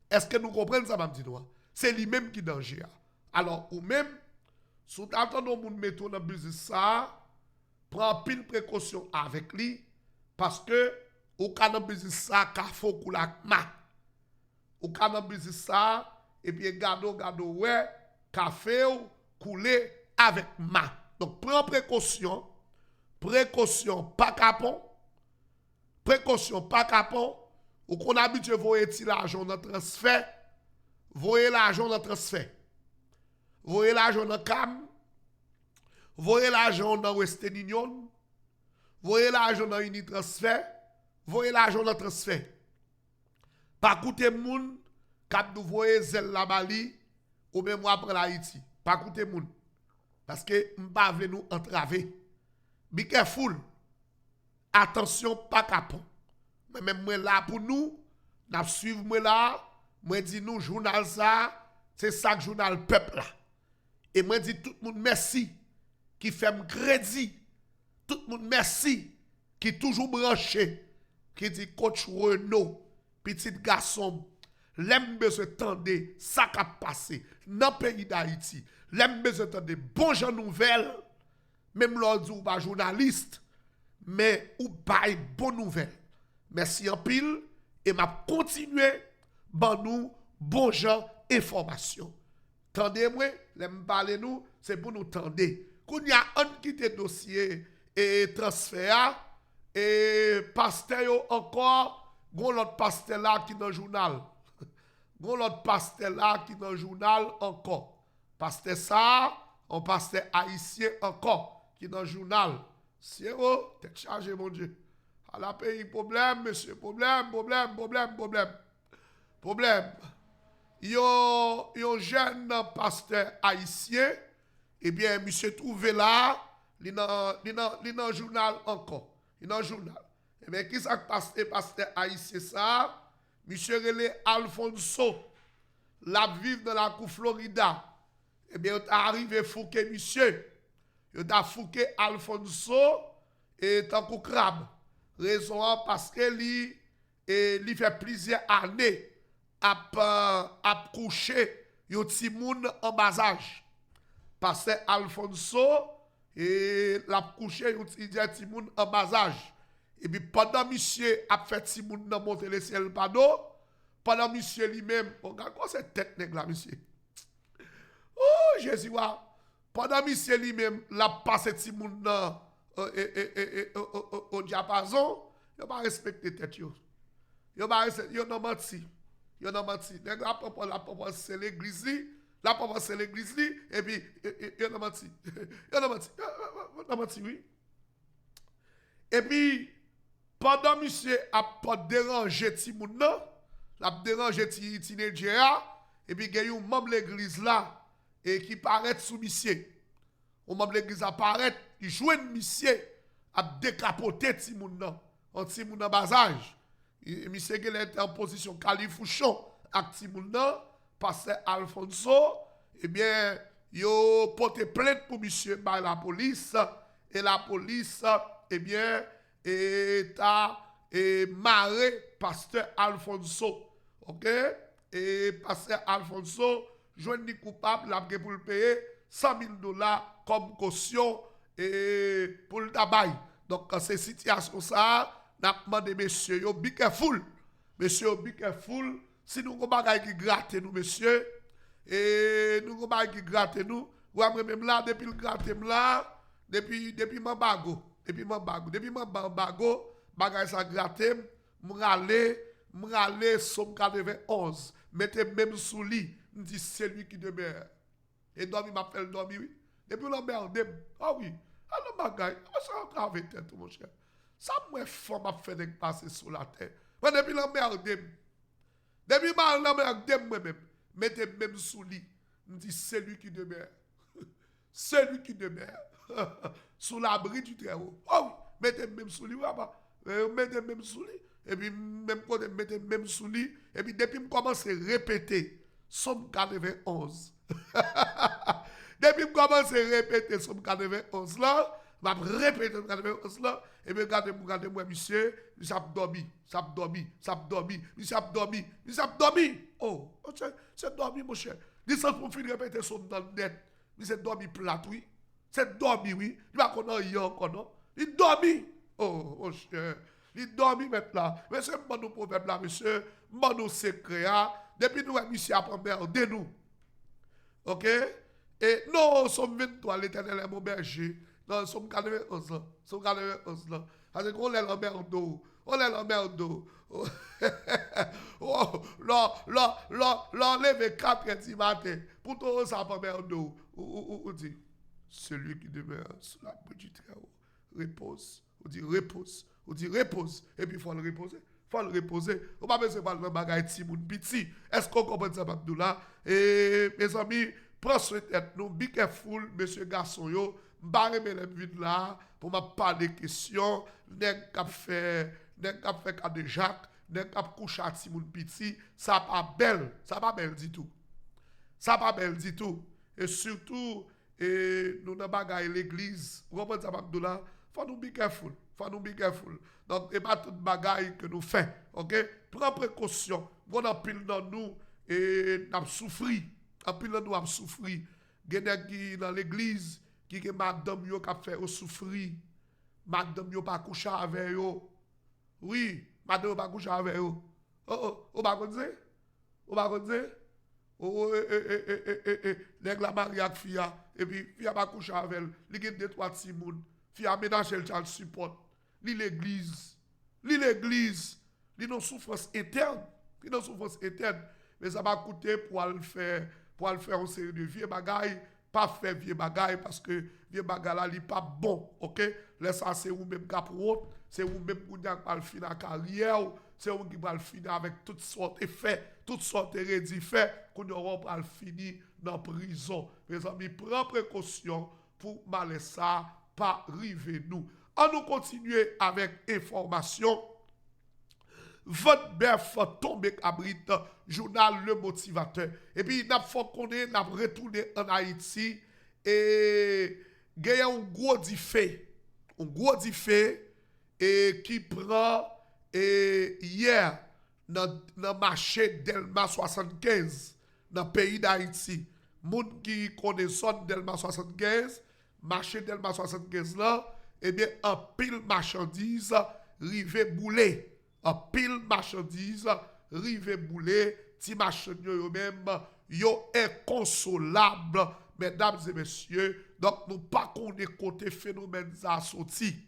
Est-ce que nous comprenons ça, m'am dit? C'est lui-même qui danger. Alors, ou même, si vous attendez moun mettre dans business ça, prends pile précaution avec lui, parce que, ou ka dans business ça, ka fò koulak ma. Ou ka dans business ça, et puis gado, ouais, café ou coulé avec ma. Donc, prends précaution, pas capon, précaution, pas capon, ou qu'on habite à voyer l'argent dans transfert, voyer l'argent dans transfert. Voyer l'argent dans CAM, voyer l'argent dans Western Union, voyer l'argent dans Unitransfer, voyer l'argent dans transfert. Pas coûter moun, cap nous voyer zèle la Bali, ou même moi après l'Haïti. Pas coûter moun. Parce que m'pa vle nous entraver. Be careful. Attention, pas capon. Mais même moi là pour nous, n'a suivre moi là, moi dit nous journal ça, c'est ça que journal peuple là. Et moi dit tout le monde merci qui fait me crédit. Tout le monde merci qui toujours branché, qui dit coach Renaud, petit garçon, l'aime besoin tendre ça qui a passé dans le pays d'Haïti. L'aime besoin tendre bon gens nouvelles, même l'ordre ou pas journaliste, mais ou pas bonne nouvelle. Merci en pile et m'a continué ban nous bon gens information. Tendez-moi, l'aime parler nous, c'est pour nous tendre. Quand il y a un qui te dossier et transfert et pasteur encore, gon l'autre pasteur là qui dans le journal. Gon l'autre pasteur là qui dans le journal encore. Pasteur ça, on pasteur haïtien encore qui dans le journal. C'est oh, t'es chargé mon Dieu. la pays, problème, monsieur, problème. Yon jeune pasteur haïtien, eh bien, monsieur trouvé là, il dans journal encore. Il dans journal. Eh bien, qui ça pasteur haïtien ça? Monsieur relé Alfonso, la vive dans la cour Florida. Eh bien, il est arrivé fouquer monsieur. Il a fouqué Alfonso et tant que crabe. Raison parce que lui fait plusieurs années à coucher un petit monde en bas âge. Parce que Alfonso et l'a couché un petit monde en bas âge. Et puis pendant monsieur a fait petit monde dans monter le ciel pardon, pendant monsieur lui-même, regarde quoi cette tête nègre là monsieur. Oh Jésus wa. Pendant monsieur lui-même l'a passé petit monde dans au diapason, il pas respecté tête yo. Yo pas yo non menti. Yo non menti. Nèg la papa c'est l'église li, la papa c'est l'église li et puis yo non menti. Yo non menti. Non menti oui. Et puis pendant monsieur a pas dérangé ti moun nan, l'a dérangé ti teenager et puis il y a un membre de l'église là et qui paraît sous monsieur. Un membre de l'église apparaît, il joue une monsieur à décapoter ti moun nan, en ti moun nan bas âge. Monsieur qui était en position califouchon avec ti moun nan, pasteur Alfonso, eh bien, yo porté plainte pour monsieur par la police et la police eh bien a marré pasteur Alfonso. OK? Et pasteur Alfonso joint coupable l'a pour le payer $100,000 comme caution et pour le tabac. Donc dans ces situations ça, n'a demandé monsieur yo be careful. Monsieur be careful si nous avons bagay qui gratte nous monsieur et nous avons bagay qui gratte nous, ou même là depuis le gratte là, depuis mon bago. Depuis mon bago, bagay ça gratte, m'rale somme 91. Mettez même sous lit, dit c'est lui qui demeure. Et dormi m'appelle dormi oui. Depuis l'emmerde, ah oui, alors bagay, ça grave tête mon cher. Ça moi fort m'a fait de passer sur la terre. Mais depuis l'emmerde, depuis l'emmerde moi-même, mettez même sous lit, dit c'est lui qui demeure. C'est lui qui demeure. Sous l'abri du Très-Haut. Oh oui, mettez même sous lui, mettez même sous lui. Et puis, même quand mettez même sous lui, et puis depuis que je commence à répéter, Somme 91. Depuis que je commence à répéter Somme 91 là, je vais répéter Somme 91 là, et puis regardez-moi, monsieur, monsieur a dormi. Oh, c'est dormi, mon cher. Dis ça pour finir répéter Somme dans le net. C'est dormi plat, oui. C'est dormi, oui. Il va qu'on a eu encore, non? Il dormi. Oh, mon cher. Il dormi maintenant. Mais c'est pas nos proverbes là, monsieur. Pas nos secrets. Depuis nous, monsieur, après merde, nous. Ok? Et nous sommes 23, l'éternel est mon berger. Nous sommes 91 ans. Nous sommes 91 ans. Parce qu'on est l'emmerde d'eau. On est l'emmerde d'eau. Oh, l'enlever 4 heures du matin. Pour tout ça, pas merde d'eau. Ou dit, celui qui demeure sous la pluie du Très-Haut repose. On dit repose. On dit repose. Et puis il faut le reposer. On ne pas besoin de faire bagaille ti moun piti. Est-ce qu'on comprend ça, Abdoula? Et mes amis, prends soin de tête nous. Be careful, monsieur garçon yo. Barre mes vide là pour me parler des questions. Nèg k'ap fait cas de Jacques. Nèg k'ap couche à ti moun piti. Ça pas belle. Ça pas belle du tout. Ça pas belle du tout. Et surtout, nous n'avons pas l'église. Vous comprenez ça, Abdoula? Faut nous be careful. Donc, et pas tout bagaille que nous faisons. Ok? Prends précaution. Vous en pile dans nous et nous souffrir. En pile dans nous avons souffrir. Il y a qui dans l'église qui est madame yo qui a fait souffrir. Madame yo pas coucher avec yo. Oui, madame yo pas coucher avec yo. Oh, pas comme ça? Oh, nèg la mariage avec fille et puis fille pas coucher avec elle. Li gen 2-3 petits moun. Fille a ménagé le support. L'église. Li non souffrance éterne. Mais ça va coûter pour le faire une série de vieux bagailles, pas faire vieux bagailles parce que vieux bagailles là li pas bon, OK? Laisse ça c'est ou même cap route, c'est ou même qui va finir la carrière, c'est ou qui va finir avec toutes sortes de faits, toutes sortes de rédits faits, qu'on va finir dans la prison. Mes amis, prenez précaution pour mal ça, pas river nous. On nous continuer avec information. Votre bœuf tombé abrite, journal Le Motivateur. Et puis, nous avons retourné en Haïti et il y a un gros diffé. Un gros diffé et qui prend hier dans le marché Delma 75 dans le pays d'Haïti. Moun qui connaît zone Delma 75, marché Delma 75 là, eh bien, un pile marchandise rive boulé. Un pile marchandise rive boulé. Ti marchandise yo même, yo inconsolable, mesdames et messieurs. Donc, nous pas connaît côté phénomène ça sorti.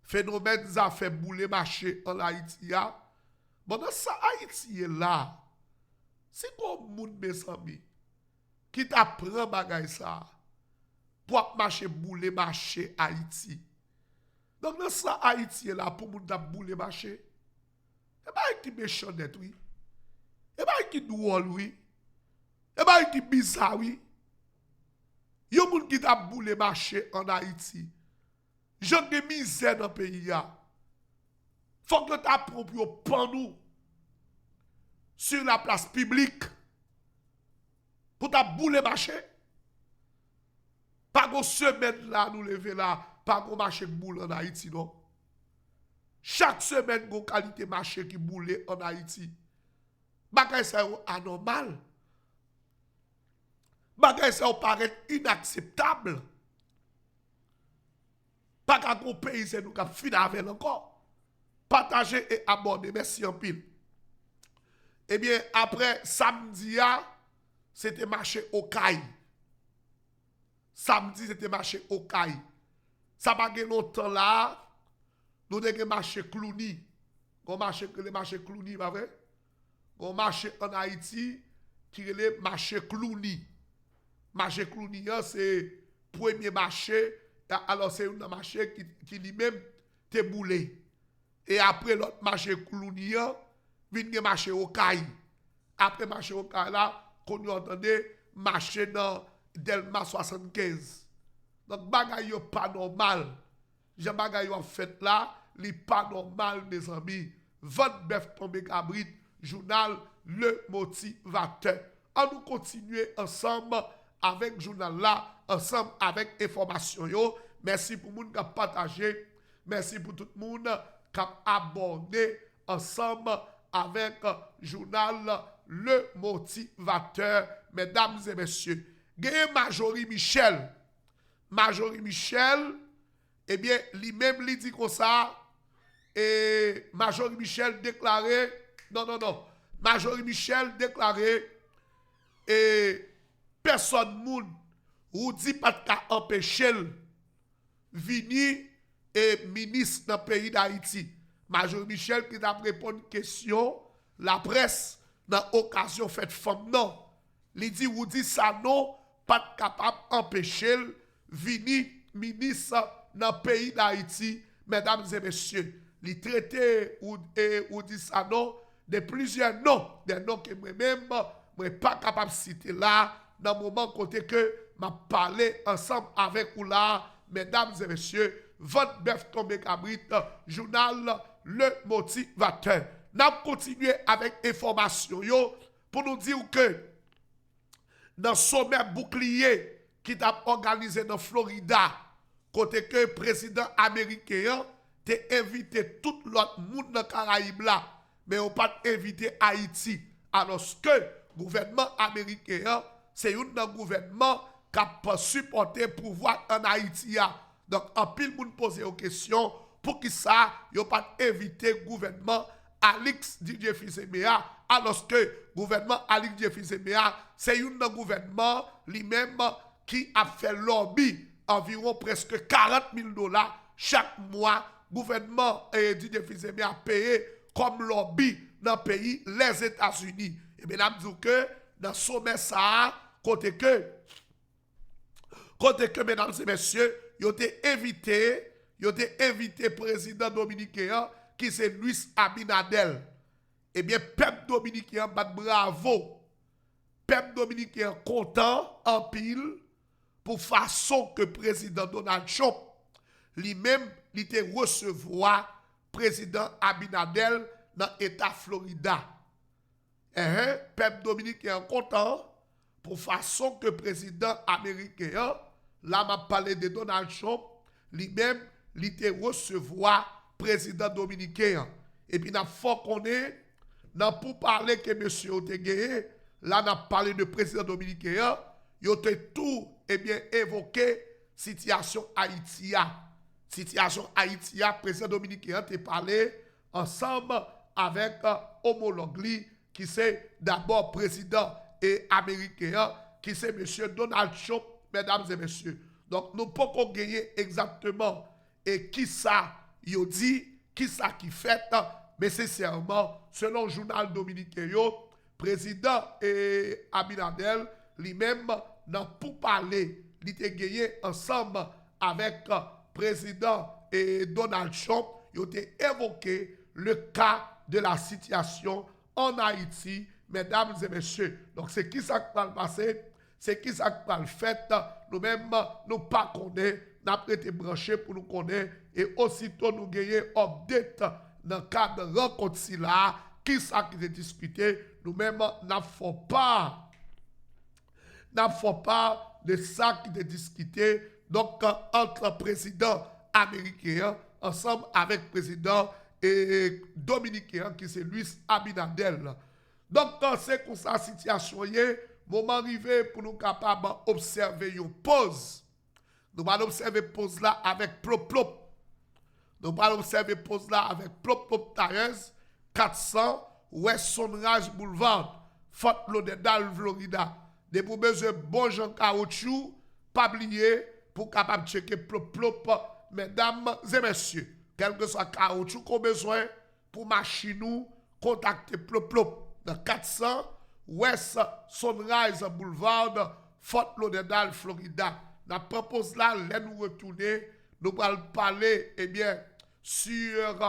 Phénomène ça fait bouler marché en Haïti. Bon, dans ça, Haïti est là. C'est comme moun mes amis qui t'apprend bagay ça pour marcher bouler marché Haïti. Donc dans ça Haïti est là pour moun t'a bouler marché. Et bah qui méchant net oui. Et bah qui drôle oui. Et bah qui bizarre oui. Yo moun qui t'a bouler marché en Haïti. J'en de misère dans le pays ya. Faut que t'a propre pan nous sur la place publique pour ta boule marché. Pas qu'on semaine là, nous lever là, pas qu'on marché boule en Haïti, non. Chaque semaine, qu'on qualité marché qui boule en Haïti. Bagay ça anormal. Bagay ça paraît inacceptable. Pas qu'on pays, c'est nous qui finir avec encore. Partagez et abonnez. Merci en pile. Eh bien, après samedi, c'était marché au Caille. Samedi, c'était marché au Caille. Ça va gagner longtemps là. Nous avons marché Clouni. On marché le marché Clouni, pas vrai? On marché en Haïti qui est le marché Clouni. Marché Clouni, c'est le premier marché. Alors, c'est un marché qui lui-même te boulé. Et après l'autre marché Clouni, vient le marché au Caille. Après marché au Caille là, qu'on entendait marché dans Delma 75. Donc, bagay yo pas normal. Jean bagay yo fait là, li pas normal, mes amis. Votre bœuf tombé cabrit, journal Le Motivateur. On nous continuer ensemble avec journal là, ensemble avec information yo. Merci pour moun qui a partagé. Merci pour tout le monde qui a abonné ensemble avec journal Le Motivateur, mesdames et messieurs. Gagne Majorie Michel. Majorie Michel, eh bien, lui-même, lui dit comme ça, et Majorie Michel déclaré, non. Majorie Michel déclaré, et personne moun, ou dit pas qu'à empêcher venir et ministre dans le pays d'Haïti. Majorie Michel qui a répondu à une question, la presse, dans l'occasion faite femme, non. Il dit, ou dit ça, non, pas capable d'empêcher venir ministre dans le pays d'Haïti, mesdames et messieurs. Il traité ou dit ça, non, de plusieurs noms, des noms que moi-même, je ne suis pas capable de citer là, dans le moment côté que je parlé ensemble avec vous là, mesdames et messieurs, votre bœuf tombé cabrit, journal Le Motivateur. Nous continuons avec information pour nous dire que dans le sommet bouclier qui t'a organisé dans Florida, côté que le président américain t'a invité tout l'autre monde dans les Caraïbes là, mais on pas invité Haïti. Alors que le gouvernement américain, c'est un gouvernement qui a supporté le pouvoir en Haïti. Donc, en pile, moun pose une question pour qui ça, n'a pas invité le gouvernement Alix Didier Fils-Aimé, alors que le gouvernement Alix Didier Fils-Aimé, c'est un gouvernement lui-même qui a fait lobby environ presque 40 000 $ chaque mois. Le gouvernement Didier Fils-Aimé a payé comme lobby dans le pays, les États-Unis. Et bien, nous disons que dans le sommet, ça, côté que, mesdames et messieurs, ils ont été invités il a invité le président dominicain qui c'est Luis Abinadel. Eh bien, peuple dominicain bat bravo. Peuple dominicain content en pile pour façon que le président Donald Trump lui-même il était recevoir président Abinadel dans l'État Florida. Peuple dominicain content pour façon que le président américain, là m'a parlé de Donald Trump, lui-même il était recevoir président dominicain. Et puis n'a faut qu'on est pour parler que monsieur a gagné, là n'a parlé de président dominicain, il a tout évoqué situation Haïti. Situation Haïti, président dominicain a parlé ensemble avec homologue qui c'est d'abord président et américain, qui c'est monsieur Donald Trump, mesdames et messieurs. Donc nous pouvons gagner exactement et qui ça il dit, qui ça qui fait, mais sincèrement, selon le journal dominicain, président et Abinadel, lui-même, dans pour parler, il a gagné ensemble avec président et Donald Trump, il a évoqué le cas de la situation en Haïti, mesdames et messieurs. Donc, c'est qui ça qui va le passer, c'est qui ça qui va le fait. Nous-mêmes, nous pas connaissons, nous avons été branchés pour nous connaître et aussitôt nous gagnons update dans le cadre de rencontre là, qui ça qui est discuté, nous-mêmes, nous ne faisons pas de ça qui est discuté. Donc, entre le président américain, ensemble avec le président dominicain, qui c'est Luis Abinadel. Donc, c'est comme ça la situation est, moment arrivé pour nous capables d'observer une pause. Nous allons observer pause là avec plop-plop. Nous allons observer pause là avec plop-plop Tires, 400 West Sunrise Boulevard, Fort Lauderdale, Florida. Des pour besoin bon gens caoutchouc, pas oublier pour capable checker plop-plop, mesdames et messieurs. Quel que soit caoutchouc qu'on a besoin pour machine nous, contactez plop-plop dans 400 West Sunrise Boulevard, Fort Lauderdale, Florida. Nous proposons là, nous retourner, nous allons parler sur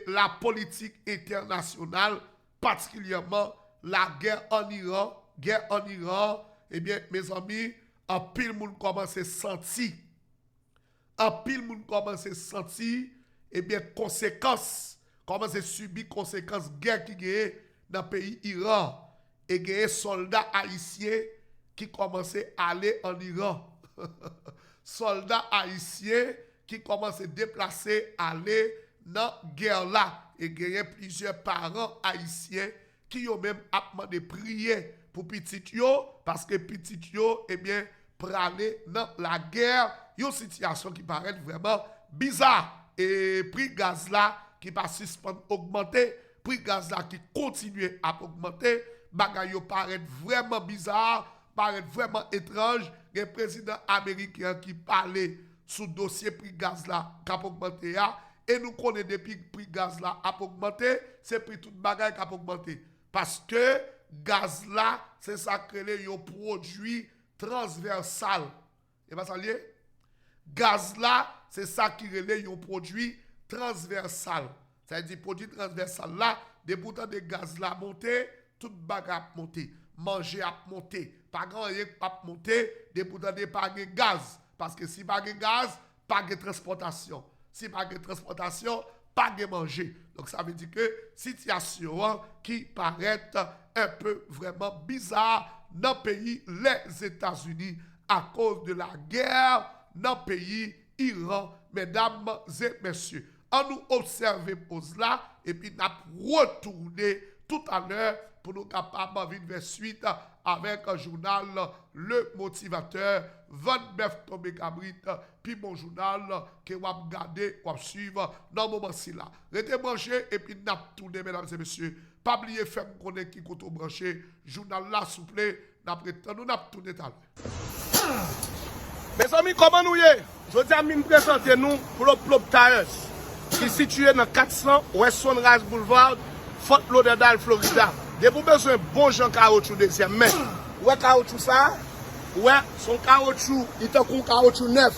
la politique internationale, particulièrement la guerre en Iran. Guerre en Iran, mes amis, un pile moun commence à sentir. Un pile moun commence à sentir, conséquences, commence à subir conséquences guerre qui gagne dans le pays Iran. Et il y a des soldats haïtiens qui commencent à aller en Iran. Soldats haïtiens qui commencent à déplacer, aller dans la guerre là. Et il y a plusieurs parents haïtiens qui ont même demandé de prier pour petit yo, parce que petit yo, pour aller dans la guerre, une situation qui paraît vraiment bizarre. Et prix gaz là, qui va suspendre, augmenter, prix gaz là qui continue à augmenter, bagay yo paraît vraiment bizarre, paraît vraiment étrange. Le président américain qui parlait sous dossier prix gaz là, qui a augmenté, et nous connaissons depuis prix gaz là a augmenté, c'est prix tout bagay qui a augmenté. Parce que gaz là, c'est ça que les produit transversal. Et pas ça lié? Gaz là, c'est ça qui relève un produit transversal. Ça veut dire produit transversal là, des boutons de gaz là monté, tout bagarre monté, manger à monter, pas grand rien pas monter, des boutons de pas de gaz parce que si pas de gaz, pas de transportation. Si pas de transportation, pas de manger. Donc ça veut dire que situation qui paraît un peu vraiment bizarre dans le pays les États-Unis à cause de la guerre dans le pays Iran, mesdames et messieurs. On nous observe pause là et puis nous retourner tout à l'heure pour nous capables de faire suite avec un journal Le Motivateur, 29 tombé cabrit, puis mon journal que vous regardez, vous suivre dans le moment-ci là. Restez branchés et puis nous tourner, mesdames et messieurs. Pas oublier faire connaître qui compte branché. Journal là, s'il vous plaît, nous avons tourné tout à l'heure. Mes amis, comment nous y est? Je dis à nous présenter nous pour le Plop Tires, qui est situé dans 400 West Sunrise Boulevard, Fort Lauderdale, Florida. De vous besoin bon Jean caoutchouc deuxième main. Ouais, caoutchouc ça? Ouais, son caoutchouc, il est un caoutchouc neuf.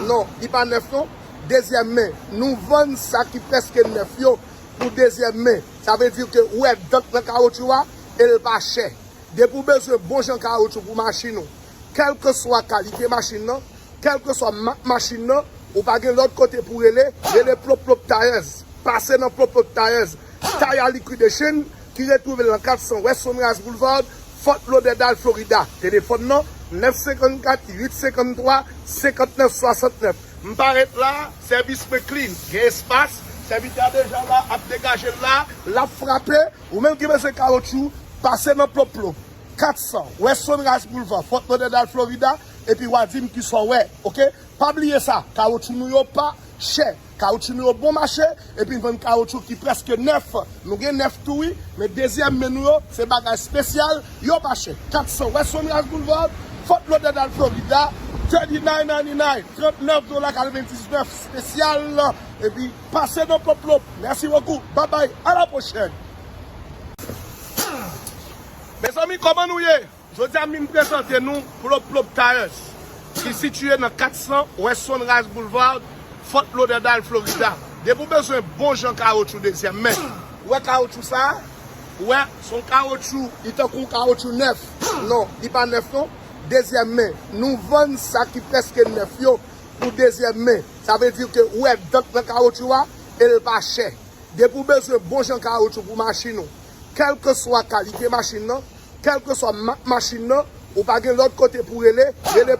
Non, il n'est pas neuf non. deuxième main, nous vendons ça qui presque neuf yo pour deuxième main. Ça veut dire que ouais, dans le caoutchouc, elle pas cher. Depuis besoin bon gens caoutchouc pour machine, quelle que soit la qualité machine, quelle que soit machine, ou pas de l'autre côté pour les plop tailleuse. Passer dans plop tailleuse, taille à liquidation, qui retrouve dans 400 West Sunrise Boulevard, Fort Lauderdale, Florida. Téléphone non 954 853 59 69. M'paraît là, service clean, il y a espace, serviteur déjà là, à dégager là, la frapper, ou même qui veut ce caoutchouc, passer dans plop 400 West Sunrise Boulevard, Fort Lauderdale, Florida, et puis Wadim qui sont ouais, ok? Pas oublier ça, caoutchouc nous pas cher. Caoutchouc nous bon marché, et puis un caoutchouc qui presque neuf. Nous avons neuf tout, oui, mais deuxième menu, c'est bagage spécial, yo pas cher. 400 West Sunrise Boulevard, Fort Lauderdale, Florida, $39.99, $39.99 spécial, et puis passez dans Pop. Merci beaucoup, bye bye, à la prochaine. Mes amis, comment nous y est? Je dis à nous présenter nous pour le Plop Tires, qui est situé dans 400 West Sunrise Boulevard, Fort Lauderdale, Florida. De vous besoin bon gens caoutchouc deuxième main. Ouais, caoutchouc ça? Ouais, son caoutchouc, il est un caoutchouc neuf. Non, il n'est pas neuf, non. Deuxième main. Nous vendons ça qui est presque neuf yo, pour deuxième main. Ça veut dire que ouais, dans le caoutchouc, elle n'est pas cher. De vous besoin bon gens caoutchouc pour machine, quelle que soit la qualité machine, quelle que soit machine, ou pas de l'autre côté pour les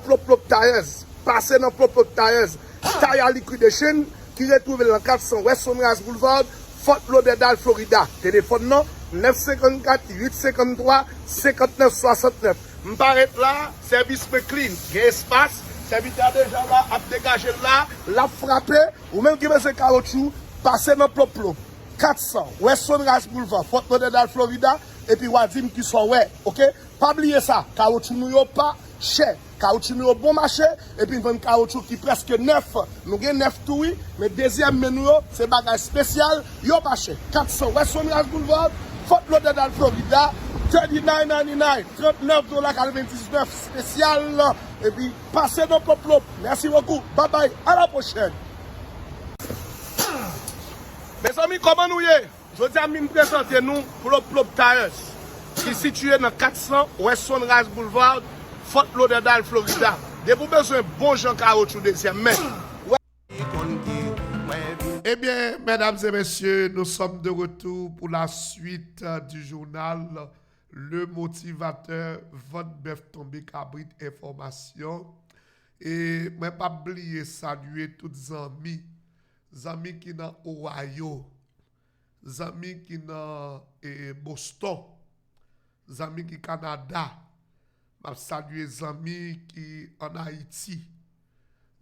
plop tailleuse. Passer dans plop tailleuse. Taille à liquidation qui retrouve dans 400 West Sunrise Boulevard, Fort Lauderdale, Florida. Téléphone non 954 853 59 69. M'paraît là, service clean, il y a espace, serviteur déjà là, à dégager là, la frapper, ou même qui veut ce caoutchouc, passer dans plop 400 West Sunrise Boulevard, Fort Lauderdale, Florida, et puis Wadim qui sont ouais, ok? Pas oublier ça, caoutchouc nous pas cher. Caoutchouc nous bon marché, et puis un caoutchouc qui presque neuf. Nous avons neuf tout, oui, mais deuxième menu, c'est bagage spécial, yo pas cher. 400 West Sunrise Boulevard, Fort Lauderdale, Florida, $39.99, $39.99 spécial, et puis passez dans Pop. Merci beaucoup, bye bye, à la prochaine. Mes amis, comment nous y est? Je dis à nous présenter nous pour le Plop Tires, qui est situé dans 400 West Sunrise Boulevard, Fort Lauderdale, Florida. De vous besoin bon gens caoutchouc deuxième main. Eh bien, mesdames et messieurs, nous sommes de retour pour la suite du journal Le Motivateur, votre bœuf tombé cabrit information. Et je ne pas oublier saluer tous les amis qui sont au Ohio, les amis qui sont Boston, les amis qui sont Canada. Je salue les amis qui sont en Haïti,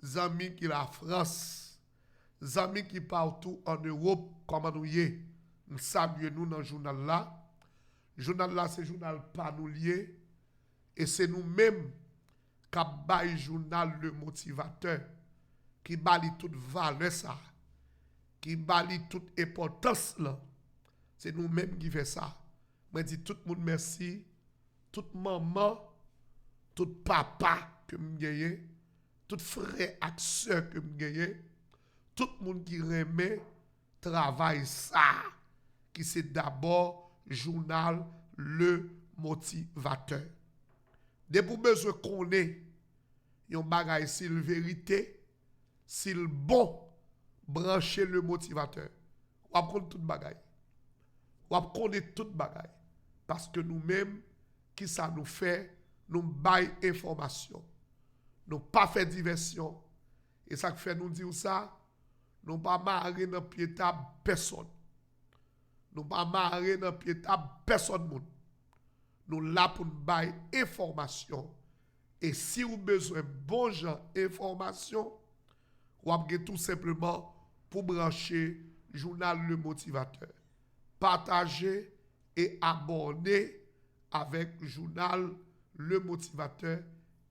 les amis qui sont en France, les amis qui sont partout en Europe, comme nous y est. Nous saluons nous dans le journal là. Le journal là, c'est le journal pas nous lié. Et c'est nous-mêmes qui avons le journal Le Motivateur, qui bali toute valeur ça, qui bali toute importance là. C'est nous-mêmes qui fait ça. Je dis tout le monde merci, toute maman, tout papa que me gagne, tout frère et sœur que me gagne, tout le monde qui remet travail ça, qui c'est d'abord journal Le Motivateur. De pour besoin qu'on ait yon bagay s'il vérité, s'il bon, brancher Le Motivateur. Ou ap connaît tout bagay. Ou ap connaît tout bagay. Parce que nous-mêmes, qui ça nous fait, nous bail information. Nous pas fait diversion. Et ça fait nous dire ça, nous pas marrer dans pied table personne. Nous pas marrer dans pied table personne monde. Nous là pour nous bail information. Et si vous avez besoin de bon genre information, vous avez tout simplement pour brancher journal Le Motivateur. Partagez et abonnez avec le journal Le Motivateur,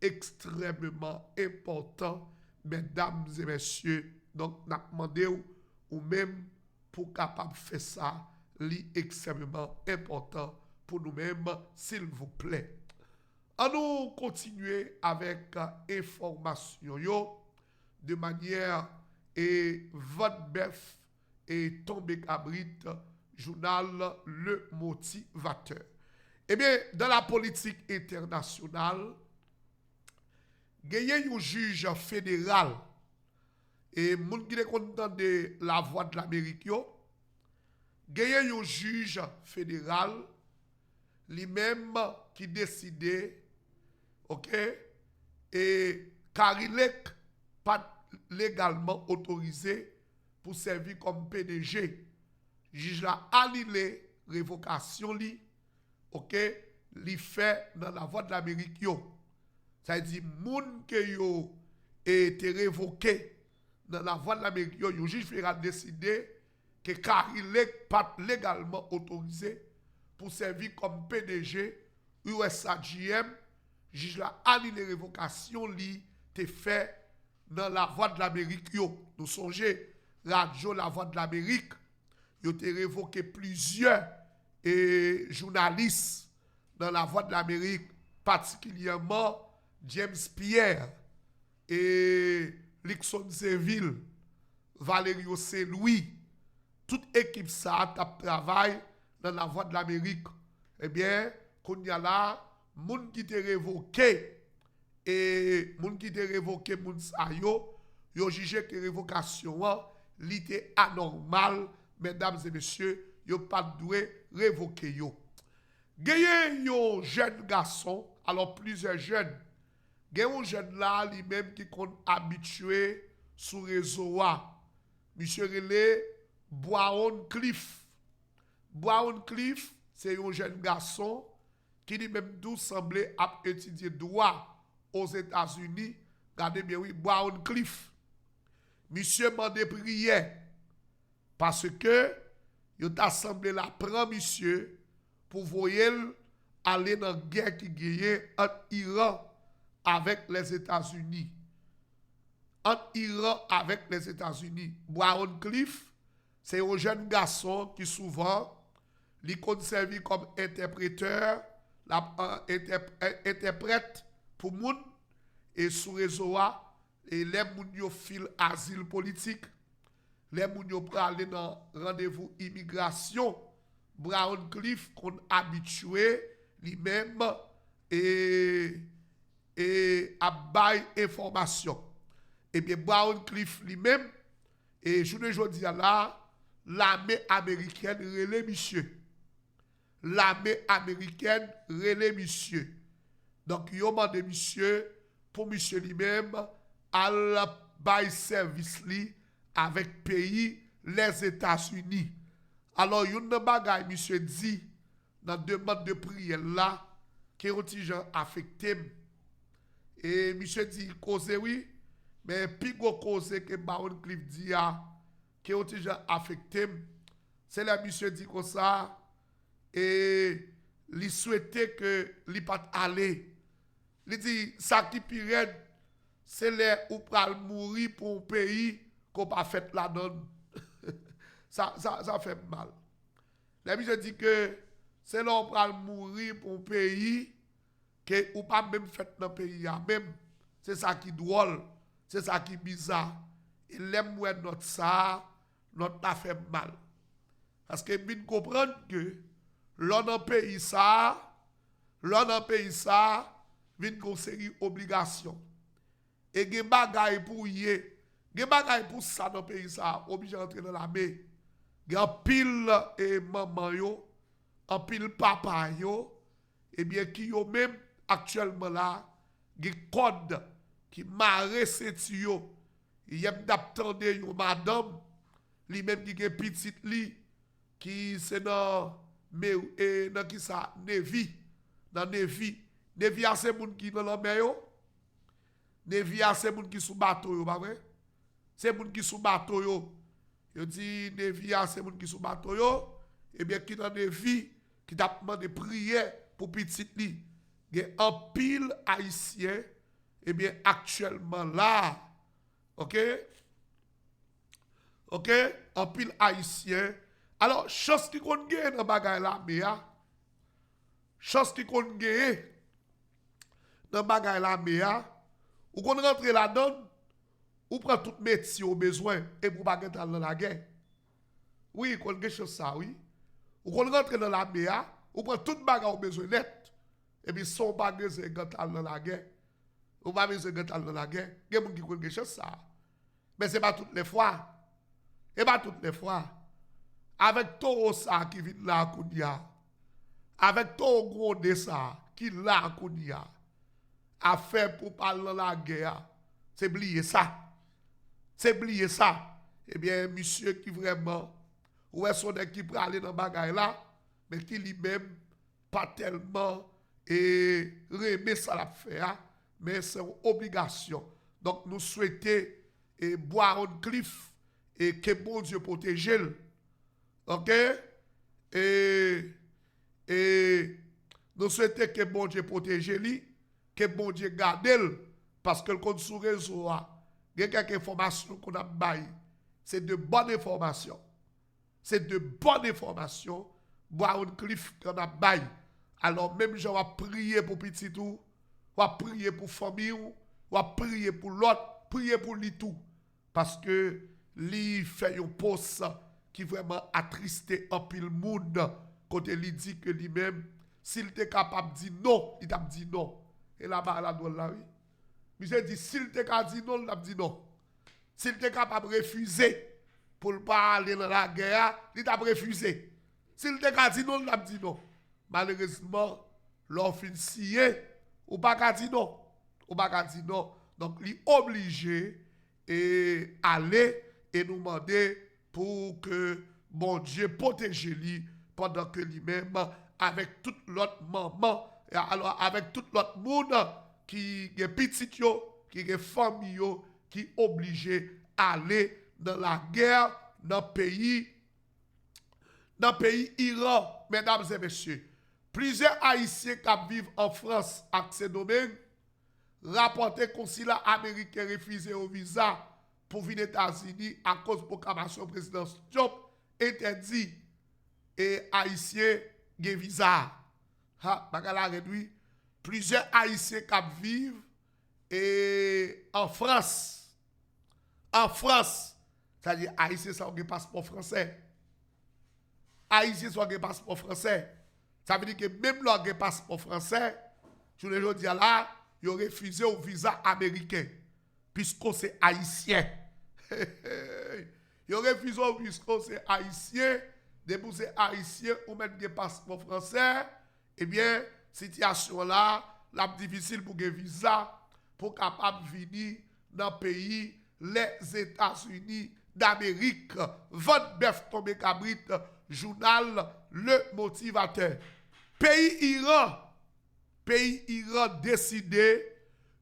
extrêmement important, mesdames et messieurs. Donc, nous demandons ou même pour capable faire ça, c'est extrêmement important pour nous-mêmes, s'il vous plaît. On nous continuer avec information de manière et votre bœuf et tombé cabrit, journal Le Motivateur. Eh bien, dans la politique internationale, il y a un juge fédéral et moun qui est content de la voix de l'Amérique, il y a un juge fédéral lui-même qui décide, ok, et car il n'est pas légalement autorisé pour servir comme PDG. Juge la annulé révocation li, ok, li fait dans la voie de l'Amérique yo. Ça veut dire moun que yo été révoqué dans la voie de l'Amérique yo, le juge fédéral décidé que car il n'est pas légalement autorisé pour servir comme PDG USAGM, juge la annulé révocation li te fait dans la voie de l'Amérique yo. Nous songez radio la voie de l'Amérique, yo te révoqué plusieurs journalistes dans la voie de l'Amérique, particulièrement James Pierre et Lixon Seville, Valerio Saint-Louis, toute équipe ça a travaillé dans la voie de l'Amérique. Eh bien, qu'on y a là, moun qui te révoqué et moun qui te révoqué moun sa yo jugé que révocation l'était anormal, mesdames et messieurs, yo pas doué révoquer yo. Gagne yo jeune garçon, alors plusieurs jeunes. Gagne un jeune là lui-même qui compte habitué sous réseau a. Monsieur relé Brown Cliff. Brown Cliff, c'est un jeune garçon qui lui-même tout semblait à étudier droit aux États-Unis. Regardez bien, oui, Brown Cliff. Monsieur m'a prière parce que il a semblé la prendre monsieur pour voyer aller dans la guerre qui gagne entre Iran avec les États-Unis. Entre Iran avec les États-Unis. Brown Cliff, c'est un jeune garçon qui souvent il conserve comme interpréteur, interprète pour moun et sous réseau et les moun yo fil asile politique, les moun yo aller dans rendez-vous immigration, Brown Cliff qu'on habitué lui-même et à bail information. Et bien Brown Cliff lui-même et je ne dis là l'armée américaine relais monsieur. L'armée américaine relais monsieur. Donc yo mande monsieur pour monsieur lui-même à la bail service li avec pays les États-Unis. Alors yon nan bagay monsieur dit dans demande de prière là qui ont gens affecté et monsieur dit cause oui mais plus gros cause que Baron Cliff dit qui ont gens affecté c'est là monsieur dit comme ça et il souhaitait que li pas aller. Il dit ça qui pire c'est les ou pral mourir pour un pays qu'on pas fait la donne. ça fait mal. La monsieur dit que c'est là ou pral mourir pour un pays que ou pas même fait dans le pays même. C'est ça qui drôle, c'est ça qui bizarre. Et l'aime ouais notre ça, notre a fait mal. Parce que bien comprendre que l'on dans pays ça, vient une série d'obligations. Et gen bagay pour yé, gen bagay pour ça dans pays ça, obligé d'entrer dans l'armée. Gen pile et maman yo, en pile papa yo, et bien qui yo même actuellement là, gen code qui marre set yo. Yem d'attendre yo madame, li même qui gen petite li qui c'est dans dans qui ça Navy, dans Navy a c'est moun qui dans la mer yo. Navy a c'est moun qui sous bateau yo, pas vrai? C'est moun qui sous bateau yo. Yo dit Navy a c'est moun qui sous bateau yo, et bien qui dans Navy qui t'a demandé prière pour petite li. Gen un pile haïtien et bien actuellement là. OK? OK? Un pile haïtien. Alors, chose qui compte gagner dans bagay la mea. Chose qui compte gagner dans bagay la mea. Ou qu'on rentre là-dedans, ou prend tout métier au besoin et pour pas rentrer dans la guerre. Oui, qu'on quelque chose ça, oui. Ou qu'on rentre dans la mer, ou prend tout bagarre au besoin net. Et puis son bagarre c'est rentrer dans la guerre. Ou pas besoin de rentrer dans la guerre. Il y a des gens qui connaissent quelque chose ça. Mais ce n'est pas toutes les fois. Et pas toutes les fois. Avec tout ça qui vient là, Kounia. Avec tout gros de ça qui là, Kounia. A fait pour parler de la guerre. C'est oublier ça. C'est oublier ça. Eh bien, monsieur qui vraiment, ou est-ce qui peut aller dans le bagage là, mais qui lui-même pas tellement et remet ça la faire, mais c'est une obligation. Donc, nous souhaitons boire un cliff et que bon Dieu protège. OK? Et nous souhaitons que bon Dieu protège lui, que bon Dieu garde elle, parce que le compte sur réseau, il y a quelques informations qu'on a baillées. C'est de bonnes informations. C'est de bonnes informations. Boire un cliff qu'on a baillé. Alors, même je vais prier pour petit tout, on va prier pour famille, on va prier pour l'autre, prier pour lui tout. Parce que lui fait un poste qui vraiment attristé un pile monde. Quand il dit que lui-même, s'il était capable de dire non, il t'a dit non. Et là-bas, là, oui. Monsieur dit, s'il était capable de dire non, il t'a dit non. S'il était capable de refuser pour ne pas aller dans la guerre, il t'a refusé. S'il était capable de dire non, il t'a dit non. Malheureusement, l'offre signé, ou pas qu'à dire non. Ou pas qu'à dire non. Donc, il est obligé et aller et nous demander pour que bon Dieu protège lui pendant que lui-même, avec toute l'autre maman, alors avec toute l'autre monde qui est petit, qui est famille, qui est obligé d'aller dans la guerre dans le pays Iran, mesdames et messieurs. Plusieurs Haïtiens qui vivent en France à ces domaines rapporté consulat américain refusé au visa pour venir aux États-Unis à cause de la proclamation président Trump interdit et Haïtiens de visa. Bagala réduit. Plusieurs Haïtiens qui vivent et en France. En France, c'est-à-dire Haïtiens sont un passeport français. Haïtiens sont un passeport français. Ça veut dire que même leur passeport français, je le dis là, ils ont refusé au visa américain, puisque c'est haïtien. Ils ont refusé puisque c'est haïtien, depuis c'est haïtien, ou mettre des passeports français, eh bien, situation là, la difficile pour que visa, pour capable venir dans le pays, les États-Unis d'Amérique. Votre bœuf tombé cabrit, journal Le Motivateur. Pays Iran décidé,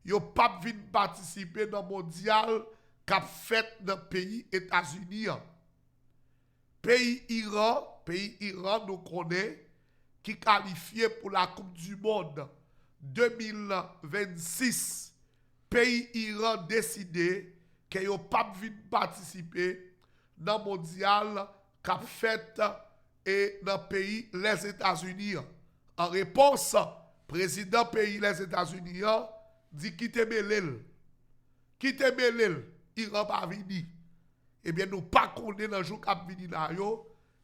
yo pas vinn participer dans le mondial qu'a fait dans le pays États-Unis. Pays Iran nous connaît qui qualifié pour la Coupe du Monde 2026. Pays Iran décidé que yo pas vinn participer dans le mondial qu'a fait et dans le pays les États-Unis. En réponse, président pays les États-Unis dit quittez Belel. Quittez Belel, Iran pas vini. Eh bien, nous pas connaître dans le jour qui vini là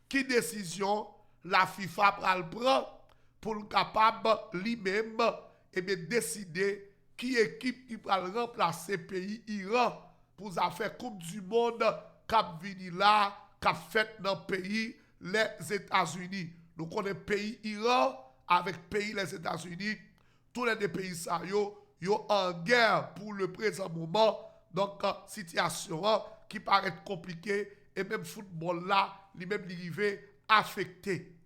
qui décision la FIFA prend pour le capable lui-même et bien décider qui équipe qui va remplacer pays Iran pour faire Coupe du Monde qui vini là, qui fait dans le pays les États-Unis. Nous connaissons pays Iran avec pays les États-Unis. Tous les deux pays ça yo en guerre pour le présent moment. Donc situation qui paraît compliquée et même football là, lui-même arrivé affecté.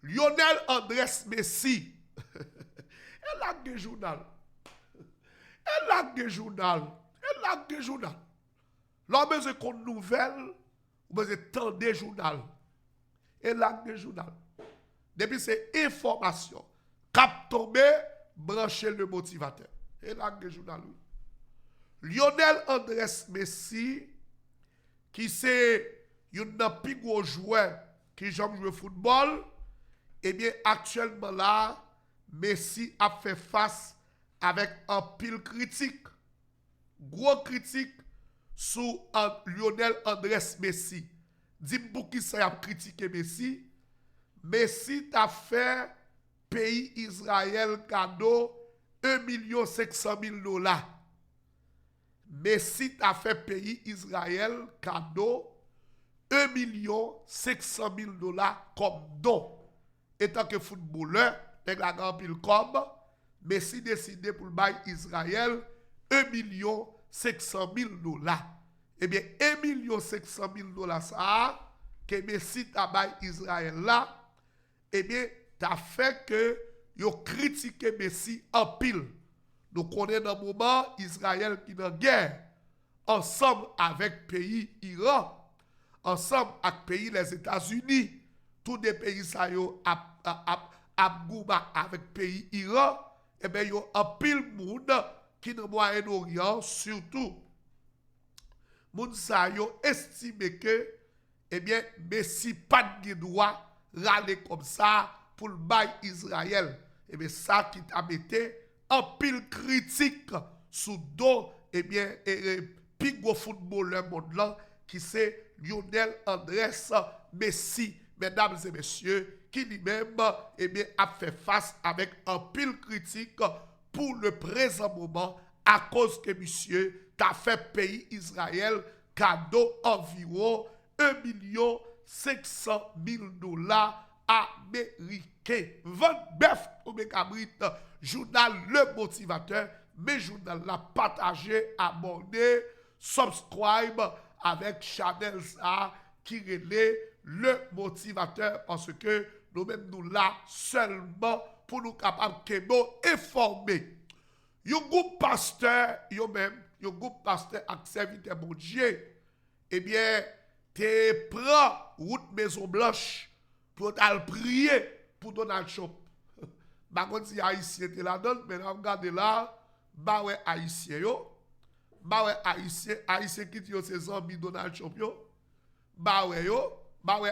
Lionel Andrés Messi. Elle a des journal. Elle a des journal. Elle a des journal. L'homme besoin qu'on nouvelle, ou besoin tant des journal. Elle a des journal. Depuis ces informations, cap tombé, brancher le motivateur. Et là, des journal. Lionel Andrés Messi, qui c'est un plus gros joueur qui joue au football, eh bien, actuellement là, Messi a fait face avec un pile critique. Gros critique sous Lionel Andrés Messi. Dis-moi pour qui ça a critiqué Messi. Messi t'a fait pays Israël cadeau 1,5 million $. Messi t'a fait pays Israël cadeau 1,5 million $ comme don. Étant que footballeur, avec la grande pile comme, Messi décidé pour le bail Israël 1,5 million $. Eh bien, 1,5 million $ ça, que Messi t'a bail Israël là, eh bien, t'as fait que yo critiqué Messi en pile. Nous connaissons dans le moment Israël qui est en guerre, ensemble avec pays Iran, ensemble avec pays les États-Unis, tous les pays ça yo abgouba avec pays Iran, et bien yo en pile monde qui dans Moyen-Orient surtout. Moun sa yo estime que eh bien Messi pas de droit râler comme ça pour le bail Israël. Et bien ça qui t'a mis en pile critique sous dos eh bien plus gros footballeur monde là qui c'est Lionel Andrés Messi, mesdames et messieurs, qui lui-même eh bien a fait face avec un pile critique pour le présent moment à cause que monsieur t'a fait pays Israël cadeau environ 1,5 million $ américains. 29 au Mégabrit, journal Le Motivateur, mes journal l'a partagé, abonné, subscribe avec Chanel ça qui relève Le Motivateur parce que nous-mêmes nous là seulement pour nous capables de nous informer. Yon groupe pasteur, yon groupe pasteur ak serviteur bon Dieu, eh bien, te prend route Maison Blanche pour t'al prier pour Donald Trump. Par contre, si Haïtien te la donne, mais regardez là, bah ouais Haïtien yo, bah ouais Haïtien qui dit ses amis Donald Trump yo, bah ouais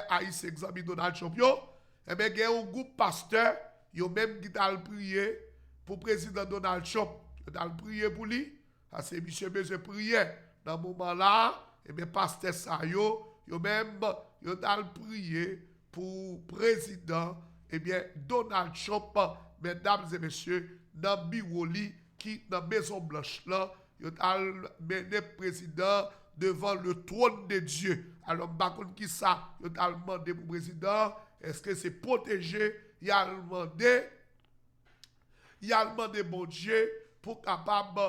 Haïtien amis Donald Trump yo, eh bien, il y a un groupe pasteur, yo même qui t'al prier pour président Donald Trump. Yo t'al prier pour lui, parce que monsieur besoin prier. Dans ce moment-là, et bien pasteur ça yo même yo t'al prier pour président eh bien Donald Trump, mesdames et messieurs, dans Biwoli qui dans Maison Blanche là, yo t'al mené président devant le trône de Dieu. Alors par contre qui ça, yo t'al demandé pour président, est-ce que c'est protégé? Il a demandé bon Dieu pour capable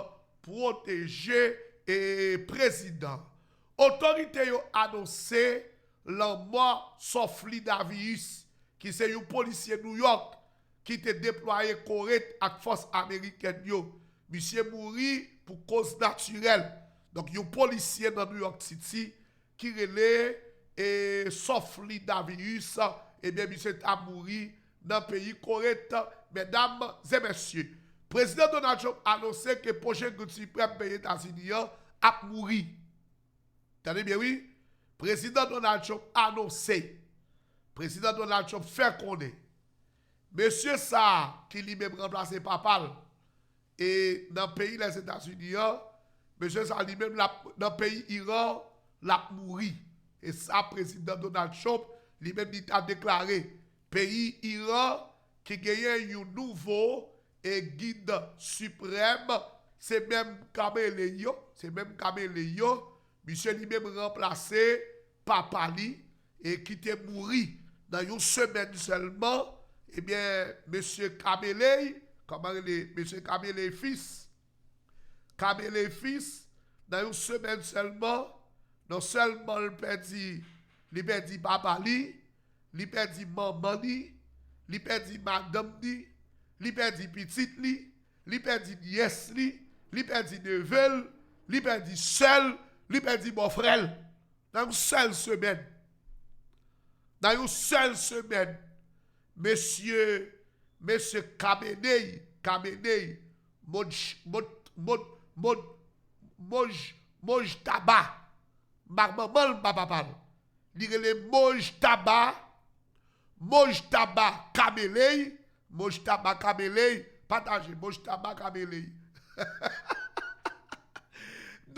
protéger et président. Autorité yo annoncé la mort Sofli Davius qui c'est un policier New York qui était déployé correct avec force américaine yo. Monsieur mouri pour cause naturelle. Donc un policier dans New York City qui relait et Sofli Davius et bien monsieur a mouri dans le pays correct. Mesdames et messieurs, président Donald Trump a annoncé que le prochain Cour suprême des États-Unis a mouru. Attendez bien, oui? Président Donald Trump a annoncé. Président Donald Trump fait connaître. Monsieur ça, qui lui-même remplacé Papal, et dans le pays des États-Unis, monsieur ça lui-même dans le pays Iran, l'a mouru. Et ça, président Donald Trump, lui-même a déclaré, pays Iran, qui gagne un nouveau guide suprême, c'est même Caméléo, monsieur lui-même remplacé Papali et qui était mouru dans une semaine seulement. Eh bien, monsieur Kamele, comment il est, monsieur Kamele fils, dans une semaine seulement, non seulement il perdit Papali, il perdit Mamani, il perdit Madame Li, il perdit Petite Li, il perdit Nièce Li, il perdit Neveu, il perdit seul, il perdit mon frère. Dans une seule semaine. Monsieur Khamenei, Mojtaba, Mojtaba Kamelei, partagez, Mojtaba Kamelei.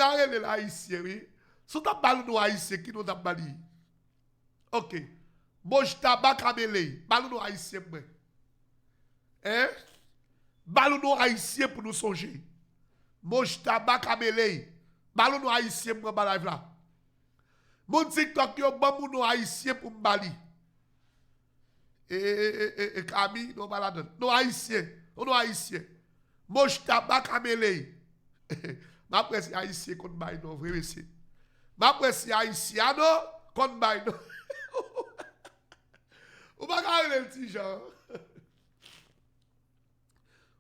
n'a les haïtiens, oui. Si tu as nous haïtiens, qui nous a bali? Ok. Moj tabac kamele, balou nous haïtiens, hein? Balou nous haïtiens pour nous songer. Moj tabac kamele, balou nous haïtiens pour nous live là. Mon TikTok yo bambou nous haïtiens pour m'bali. Et Camille, nous baladons. Nous haïtiens, nous haïtiens. Moj tabac kamele. M'apprécie haïtien contre bail non vrai monsieur. M'apprécie haïtien non contre bail non. Ou pas garder le petit Jean.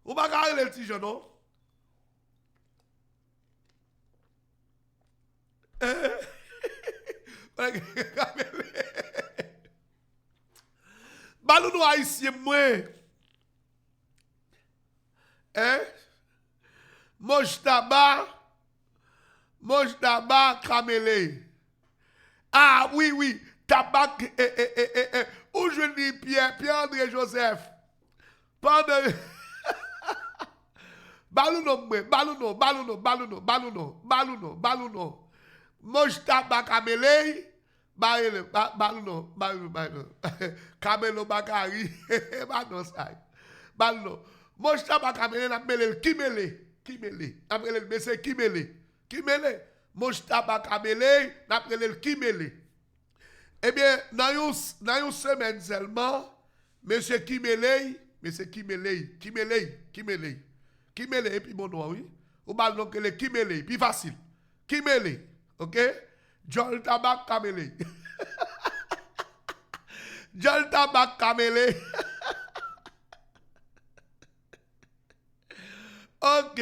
Ou pas garder le petit Jean non. Balou nous haïtien moi. Hein? Moj tabac kamele. Ah oui, tabac où je dis Pierre-André Joseph. Pendant Balouno. Moj tabac kamele. Balouno. Kamelo bakari. Balouno. Moj tabac kamele n'a belel Kimele. Après le monsieur Kimele. Moj tabac kamele n'a belel Kimele. Eh bien, dans une semaine seulement, monsieur Kimele, et puis mon nom, oui. Ou mal donc le Kimele, puis facile. Kimele, ok? Jol tabac kamele. Jol tabac kamele. Ok.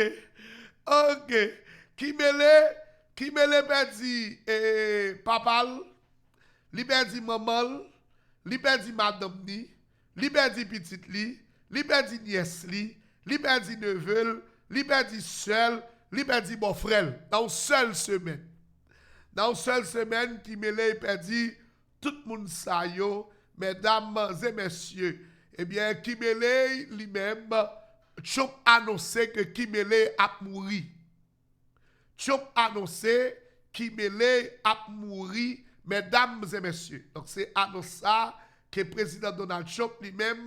Kimele perdi papal. Li perdi maman, li perdi madame ni, li perdi petite li perdi nièce li perdi neveu, li perdi seul, li perdi bon frère. Dans une seule semaine. Qui me l'a perdu tout le monde sa yo, mesdames et messieurs. Eh bien, qui me l'a lui-même, Chop annoncé que qui me l'a a mouri. Chop annoncé qui me l'a a mouri. Mesdames et messieurs, donc c'est annonce ça que le président Donald Trump lui-même,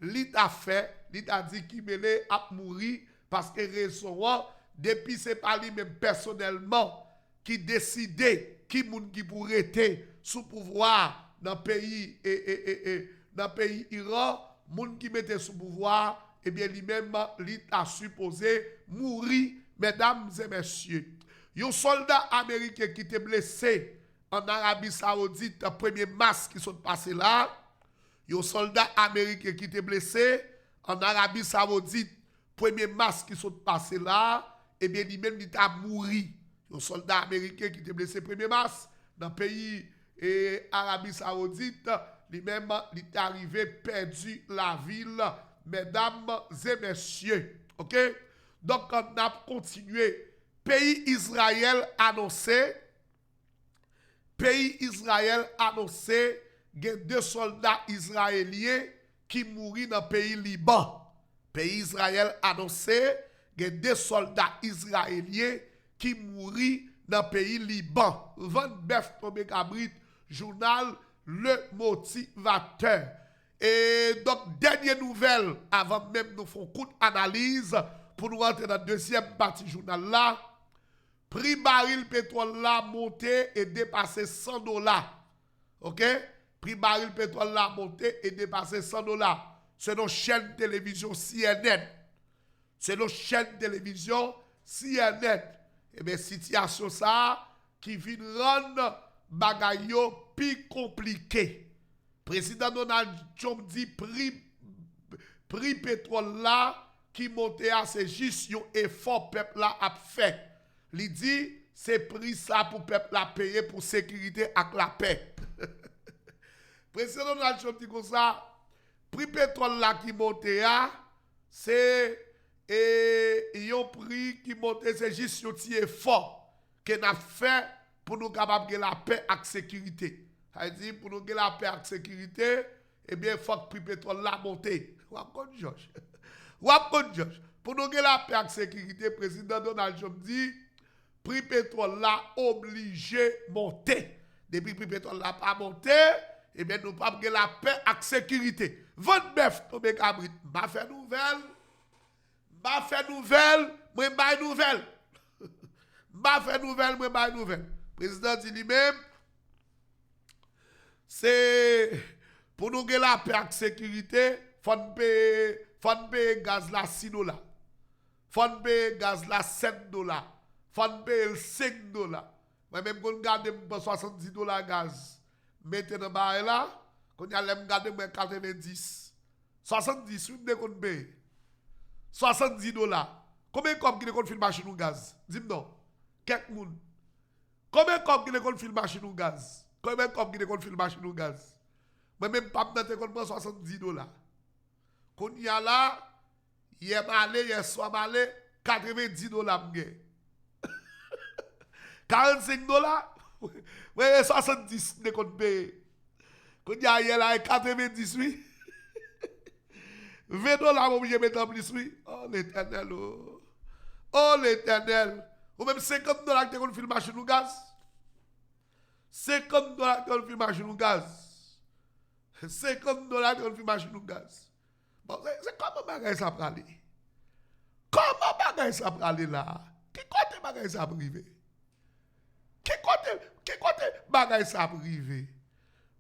il a fait, il a dit qu'il mêlé à mourir parce que raison, depuis c'est pas lui-même personnellement qui décidait qui pourrait être sous pouvoir dans le pays dans le pays Iran, moun qui mettait sous pouvoir, eh bien lui-même, il a supposé mourir, mesdames et messieurs. Un soldat américain qui était blessé en Arabie Saoudite, le 1er mars qui sont passés là, il y a un soldat américain qui était blessé en Arabie Saoudite, 1er mars qui sont passés là, et bien lui-même il a mouru. Il y a un soldat américain qui était blessé 1er mars dans le pays Arabie Saoudite, lui-même il est arrivé perdu la ville, mesdames et messieurs. OK? Donc on a continué. Pays Israël annoncé qu'il y a 2 soldats israéliens qui mourent dans le pays Liban. Pays Israël annoncé qu'il y a 2 soldats israéliens qui mourent dans le pays Liban. Van Bef Tomé Cabrit, journal Le Motivateur. Et donc, dernière nouvelle, avant même nous faire coup d'analyse, pour nous rentrer dans la deuxième partie du journal là. Prix baril pétrole là monté et dépassé $100. OK? Prix baril pétrole là monté et dépassé $100. C'est nos chaînes télévision CNN. Eh bien, situation ça qui vient rendre bagay yo plus compliqué. Président Donald Trump dit prix pétrole là qui monte à c'est juste un effort peuple là a fait. Il dit, c'est prix ça pour peuple la payer pour sécurité et la paix. Président Donald Trump dit comme ça, prix pétrole là qui monte c'est un prix qui monte, c'est juste un petit effort qu'on a fait pour nous capables de la paix et la sécurité. C'est-à-dire, pour nous gagner la paix et la sécurité, eh bien, il faut que le prix pétrole là monte. George. Pour nous gagner la paix et la sécurité, le président Donald Trump dit, prix pétrole là obligé monter. Depuis prix pétrole là pas monté, eh bien nous pas avoir la paix avec sécurité. 29 tombé cabrit, m'a fait nouvelle. M'a fait nouvelle, moi bail nouvelle. M'a fait nouvelle, moi bail nouvelle. Président dit lui-même c'est pour nous gagner la paix avec sécurité, faut payer gaz là $6. Faut payer gaz là $7. Faut payer $5. Moi même quand garder $70 gaz, mettez dans barre là, quand y a l'aime garder moi 90. 70 oui me qu'on paye. $70. Combien comme qui qu'on file machine ou gaz? Dis-moi non. Quelques moun. Combien comme qui qu'on file machine ou gaz? Combien comme qui qu'on file machine ou gaz? Moi même pas m'date qu'on prend $70. Quand y a là, hier malé, hier soir malé, $90 m'gè. $45, ouais, 70 de compte payé. Quand il y a hier là, 90, oui. $20, mon obligé mettre en plus, oui. Oh, l'éternel, oh. Oh, l'éternel. Ou même $50 que tu file machine ou gaz. $50 que tu file machine ou gaz. $50 que tu file machine ou gaz. Bon, c'est comment bagay ça pour aller? Comment bagay ça pour aller là? Qui côté bagay ça pour arriver? Qui côté bagay ça privé?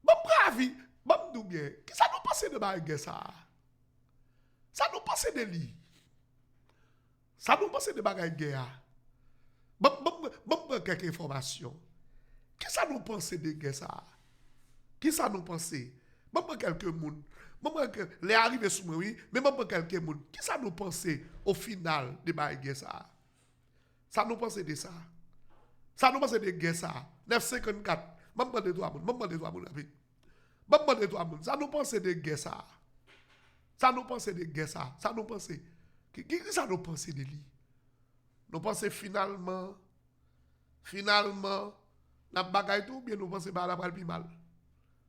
Bon bravi, bon nous bien. Qui ça nous passe de bagay ça? Ça nous passe de li. Ça nous passe de bagay guerre. Bon quelques informations. Qui ça nous pense de guerre ça? Qui ça nous pense? Bon quelques moun. Bon les arrivés sous moi oui, mais bon quelques moun. Qui ça nous pense au final de bagay ça? Ça nous pense de ça. Ça nous passe de guerre ça. 954. Maman de toi moun, maman de toi moun rapide. Maman de toi moun. Ça nous pense de guerre ça. Ça nous pense de guerre ça. Ça nous pense. Qui ça nous pense de lui? Nous pensons finalement la bagaille tout bien nous pensons pas la pral pi mal.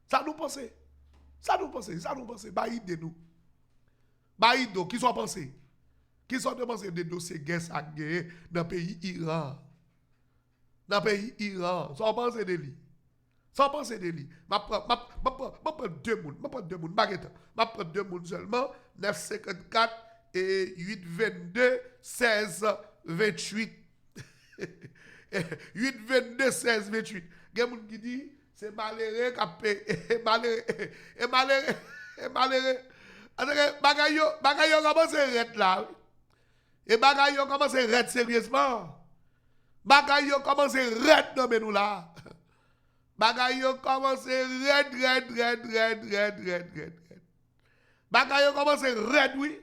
Ça nous pense. Ça nous pense. Ba idée nous. Ba idée qui sont pensé. Qui sont de penser des dossiers guerre ça guerre dans le pays Iran. Dans le pays Iran, sans penser de lui. Sans penser de lui. Je prends deux mounes. Je prends deux mounes seulement. 954 et 822 16 28. 822 16 28. Il y a des gens qui disent c'est malheureux qui a payé. Malheureux. Bagayo commence à être là. Et bagayo commence à être sérieusement. Bagay yo commence red dans nous là. Bagay yo commence red. Bagay yo commence red oui.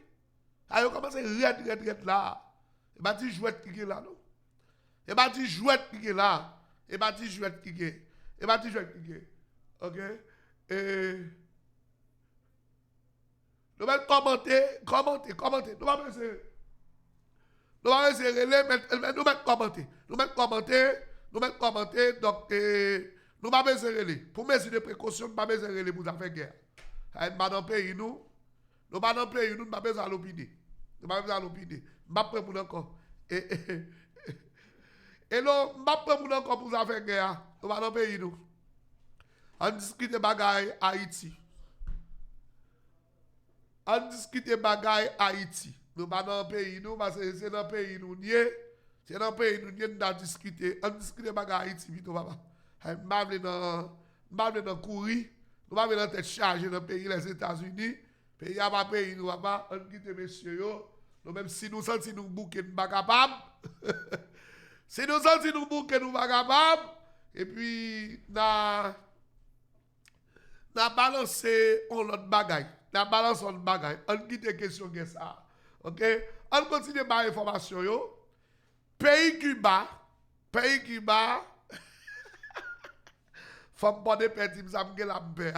Ayo commence red là. Et ba ti jouet qui là non. Et ba ti jouet qui là. Et ba ti jouet qui. Et ba ti jouet qui. OK? Et nous allons commenter. Nous allons essayer. Nous allons essayer nous mettre commenter. Donc, nous allons essayer. Pour mesures de précaution, nous allons essayer pour faire guerre. Nous allons payer nous. Nous allons payer nous, nous allons besoin de l'opinion. Nous allons besoin de l'opinion. Nous allons prendre encore. Et là, nous allons prendre encore pour faire guerre. Nous allons payer nous. On discute des bagailles Haïti. Nous pas dans le pays, nous, parce que c'est dans le pays, nous, c'est dans le pays, nous, nous discuter. On discute de bagages Haïti, vite, papa. Nous dans courir, nous pas dans tête chargée dans le pays, les États-Unis. Pays à pas pays, nous, papa. On quitte, messieurs, nous, même si nous sentons nous bouquer, nous pas capables. Si nous sentons nous bouquer, nous pas capables. Et puis, na balancé on l'autre bagaille. Na balance on bagaille. On quitte question que ça. OK? On continue par information yo. Pays Cuba. Faut bonne petit ça me la paix.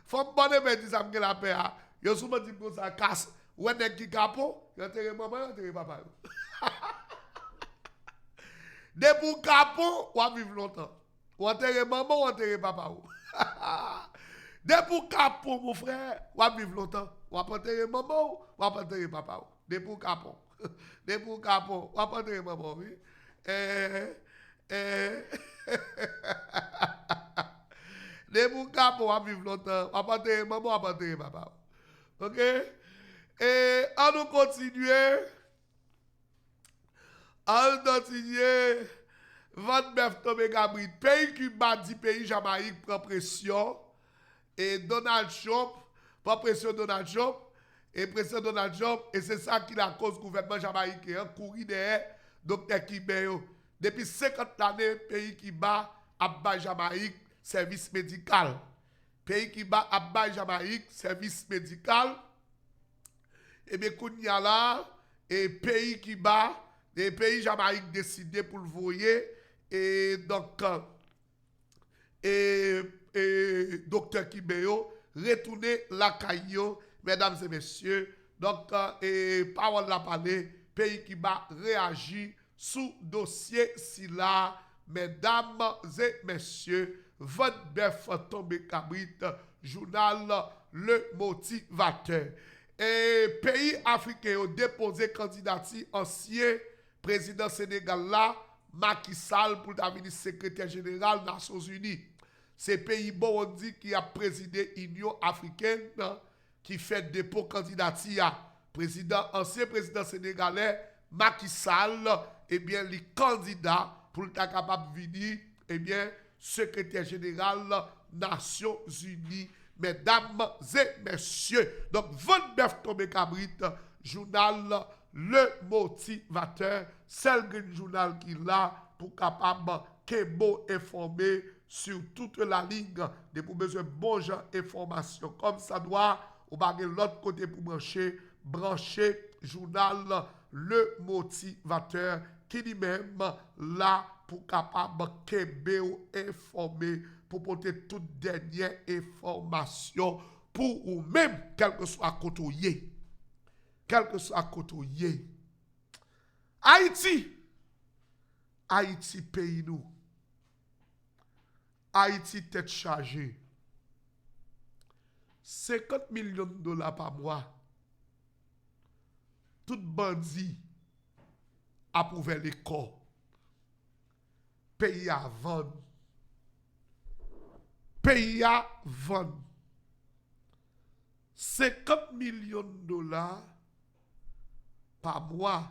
Faut bonne petit ça me la paix. Yo souvent dit comme ça casse. Ouais nèg qui capo, yo enterré maman, yo enterré papa. De pour capo, ou vivre longtemps. Ou enterré maman, ou enterré papa. De pour capo mon frère, ou vivre longtemps. Ou enterré maman, ou enterré papa. De pour capo. Ou enterré maman, oui. Les mon gars pour vivre longtemps. Apporter maman, apporter papa. OK? Et on nous continuer. On continue. 29 tombé Gabrit. Pays Cuba dit pays Jamaïque prend pression. Et Donald Trump prend pression Donald Trump. Et pression Donald Trump. Et c'est ça qui la cause gouvernement jamaïcain. Courir derrière Dr. Kibeyo. Depuis 50 années, pays qui bat à Jamaïque, service médical. Pays qui bat à Jamaïque, service médical. Et bien, Kounia là, et pays qui bat, les pays Jamaïque décidé pour le voyer. Et donc, docteur Kibeyo, retourner la caillou, mesdames et messieurs. Donc, parole la parler, pays qui bat réagit sous dossier si là, mesdames et messieurs, votre bœuf tombé cabrit, journal Le Motivateur. Et pays africain ont déposé candidature ancien président Sénégal là, Macky Sall pour devenir secrétaire général des Nations Unies. C'est pays Burundi qui a présidé l'Union africaine qui fait dépôt candidature. Ancien président sénégalais Macky Sall, eh bien, les candidats pour être capable de venir, eh bien, secrétaire général Nations Unies, mesdames et messieurs. Donc, 29 tombé cabrit, journal Le Motivateur, c'est le journal qui l'a pour capable que beau informer sur toute la ligne de pour besoin de bonnes informations. Comme ça doit, on va l'autre côté pour brancher journal Le Motivateur qui lui-même là pour capable que informer pour porter toute dernière information pour ou même quel que soit côté. Quel que soit côté. Haïti pays nous. Haïti tête chargée. 50 millions de dollars par mois. Tout bandit approuvé les corps. Pays à vendre. Pays à vendre. 50 millions de dollars par mois.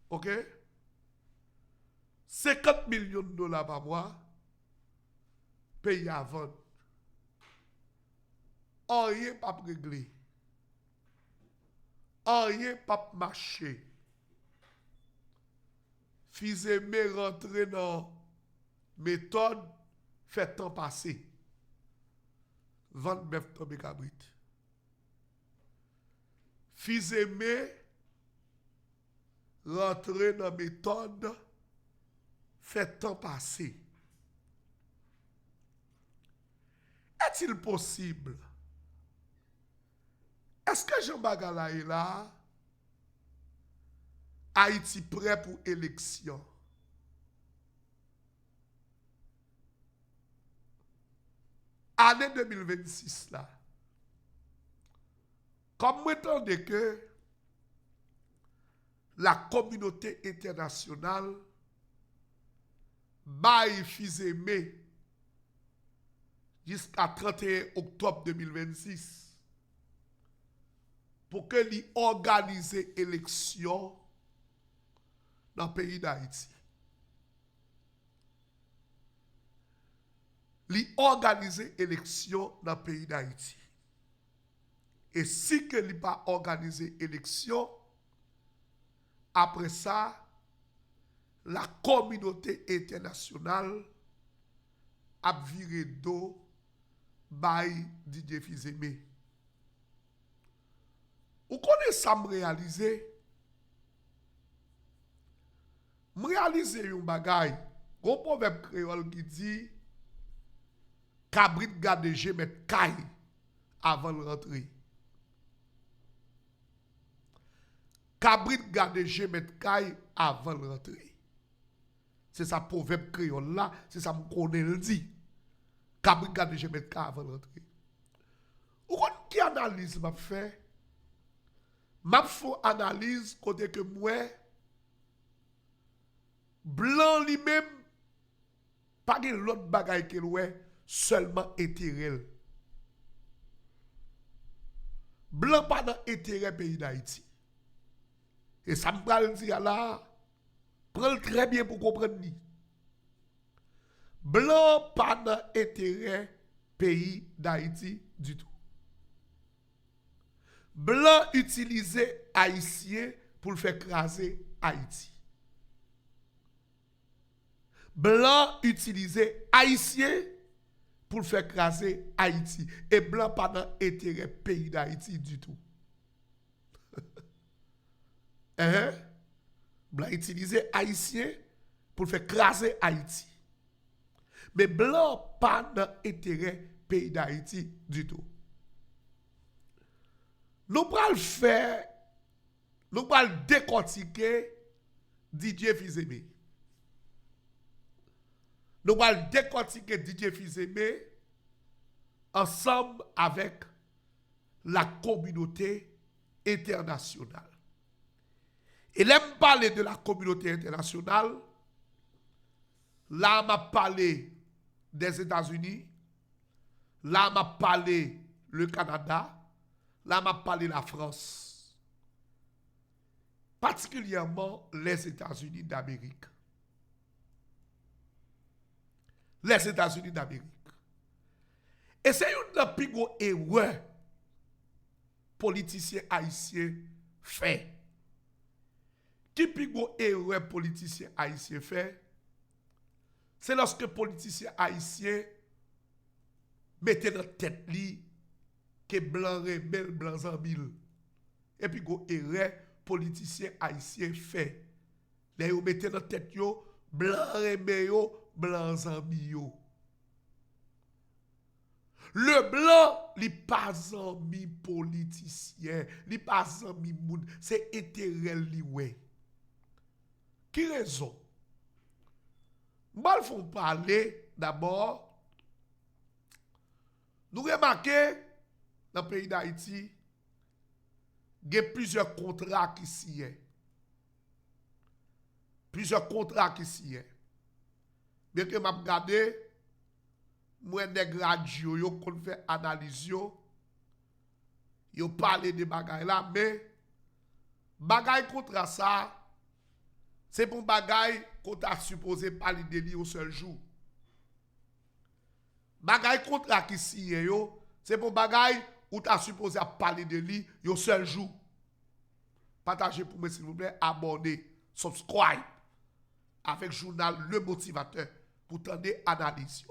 OK? 50 millions de dollars par mois. Pays à vendre. Rien pas réglé. Rien pas marché. Fils aimé rentrer dans méthode fait temps passer. 29 tombé cabrit. Fils aimé rentrer dans méthode fait temps passer. Est-il possible? Est-ce que Jean Bagala est là? Haïti prêt pour élection? Année 2026 là. Comme vous entendez que la communauté internationale baille Fils-Aimé jusqu'à 31 octobre 2026 pour que l'y organise élection dans le pays d'Haïti. L'y organise élection dans le pays d'Haïti. Et si que l'y pas organisé élection, après ça, la communauté internationale a viré d'eau by Didier Fils-Aimé. Vous connaissez ça me réaliser? Me réaliser un bagay. Gon proverbe créole qui dit cabrit garde G met caille avant de rentrer. Cabrit garde G met caille avant de rentrer. C'est ça proverbe créole là, c'est ça me connaît le dit. Cabrit garde G met caille avant de rentrer. Ou kon qui analyse m'a fait? M'a fait analyse côté que moi blanc lui-même, pas de l'autre bagaille qu'il ouais, seulement intérêt. Blanc pas dans intérêt pays d'Haïti. Et ça me parle dire là, prends très bien pour comprendre. Blanc pas dans intérêt pays d'Haïti du tout. Blanc utilisé haïtien pour le faire craser Haïti. Blanc utilisé haïtien pour le faire craser Haïti. Et blanc pas dans intérêt pays d'Haïti du tout. Blanc utilisé haïtien pour le faire craser Haïti. Mais blanc pas dans intérêt pays d'Haïti du tout. Nous allons faire, nous allons décortiquer Didier Fils-Aimé. Nous allons décortiquer Didier Fils-Aimé ensemble avec la communauté internationale. Et là, je parle de la communauté internationale. Là, je parle des États-Unis. Là, je parle le Canada. Là, je parle la France. Particulièrement les États-Unis d'Amérique. Les États-Unis d'Amérique. Et c'est une plus grande erreur politicien haïtien fait. Qui plus grande erreur politicien haïtien fait? C'est lorsque politicien haïtien mettait dans tête li que blanc rebelle, blanc zambil. Et puis go erreur politicien haïtien fait. Là yo mettait dans tête yo blanc rebelle yo, blanc zambil yo. Le blanc, li pas zami politicien, li pas zami moun, c'est intérêt li ouais. Qui raison? Mal font parler d'abord. Nous remarquons dans le pays d'Haïti, il y a plusieurs contrats qui s'y est. Plusieurs contrats qui s'y est. Bien que je regarde, moi, des gradués, yo qu'on fait analyse, yo parle de bagaille là, mais bagaille contre ça, c'est pour bagaille qu'on t'a supposé parler de lui au seul jour. Bagaille contre qui si yo, c'est pour bagaille où t'as supposé parler de lui au seul jour. Partagez pour moi s'il vous plaît, abonnez, subscribe avec journal Le Motivateur pour tendre analyse.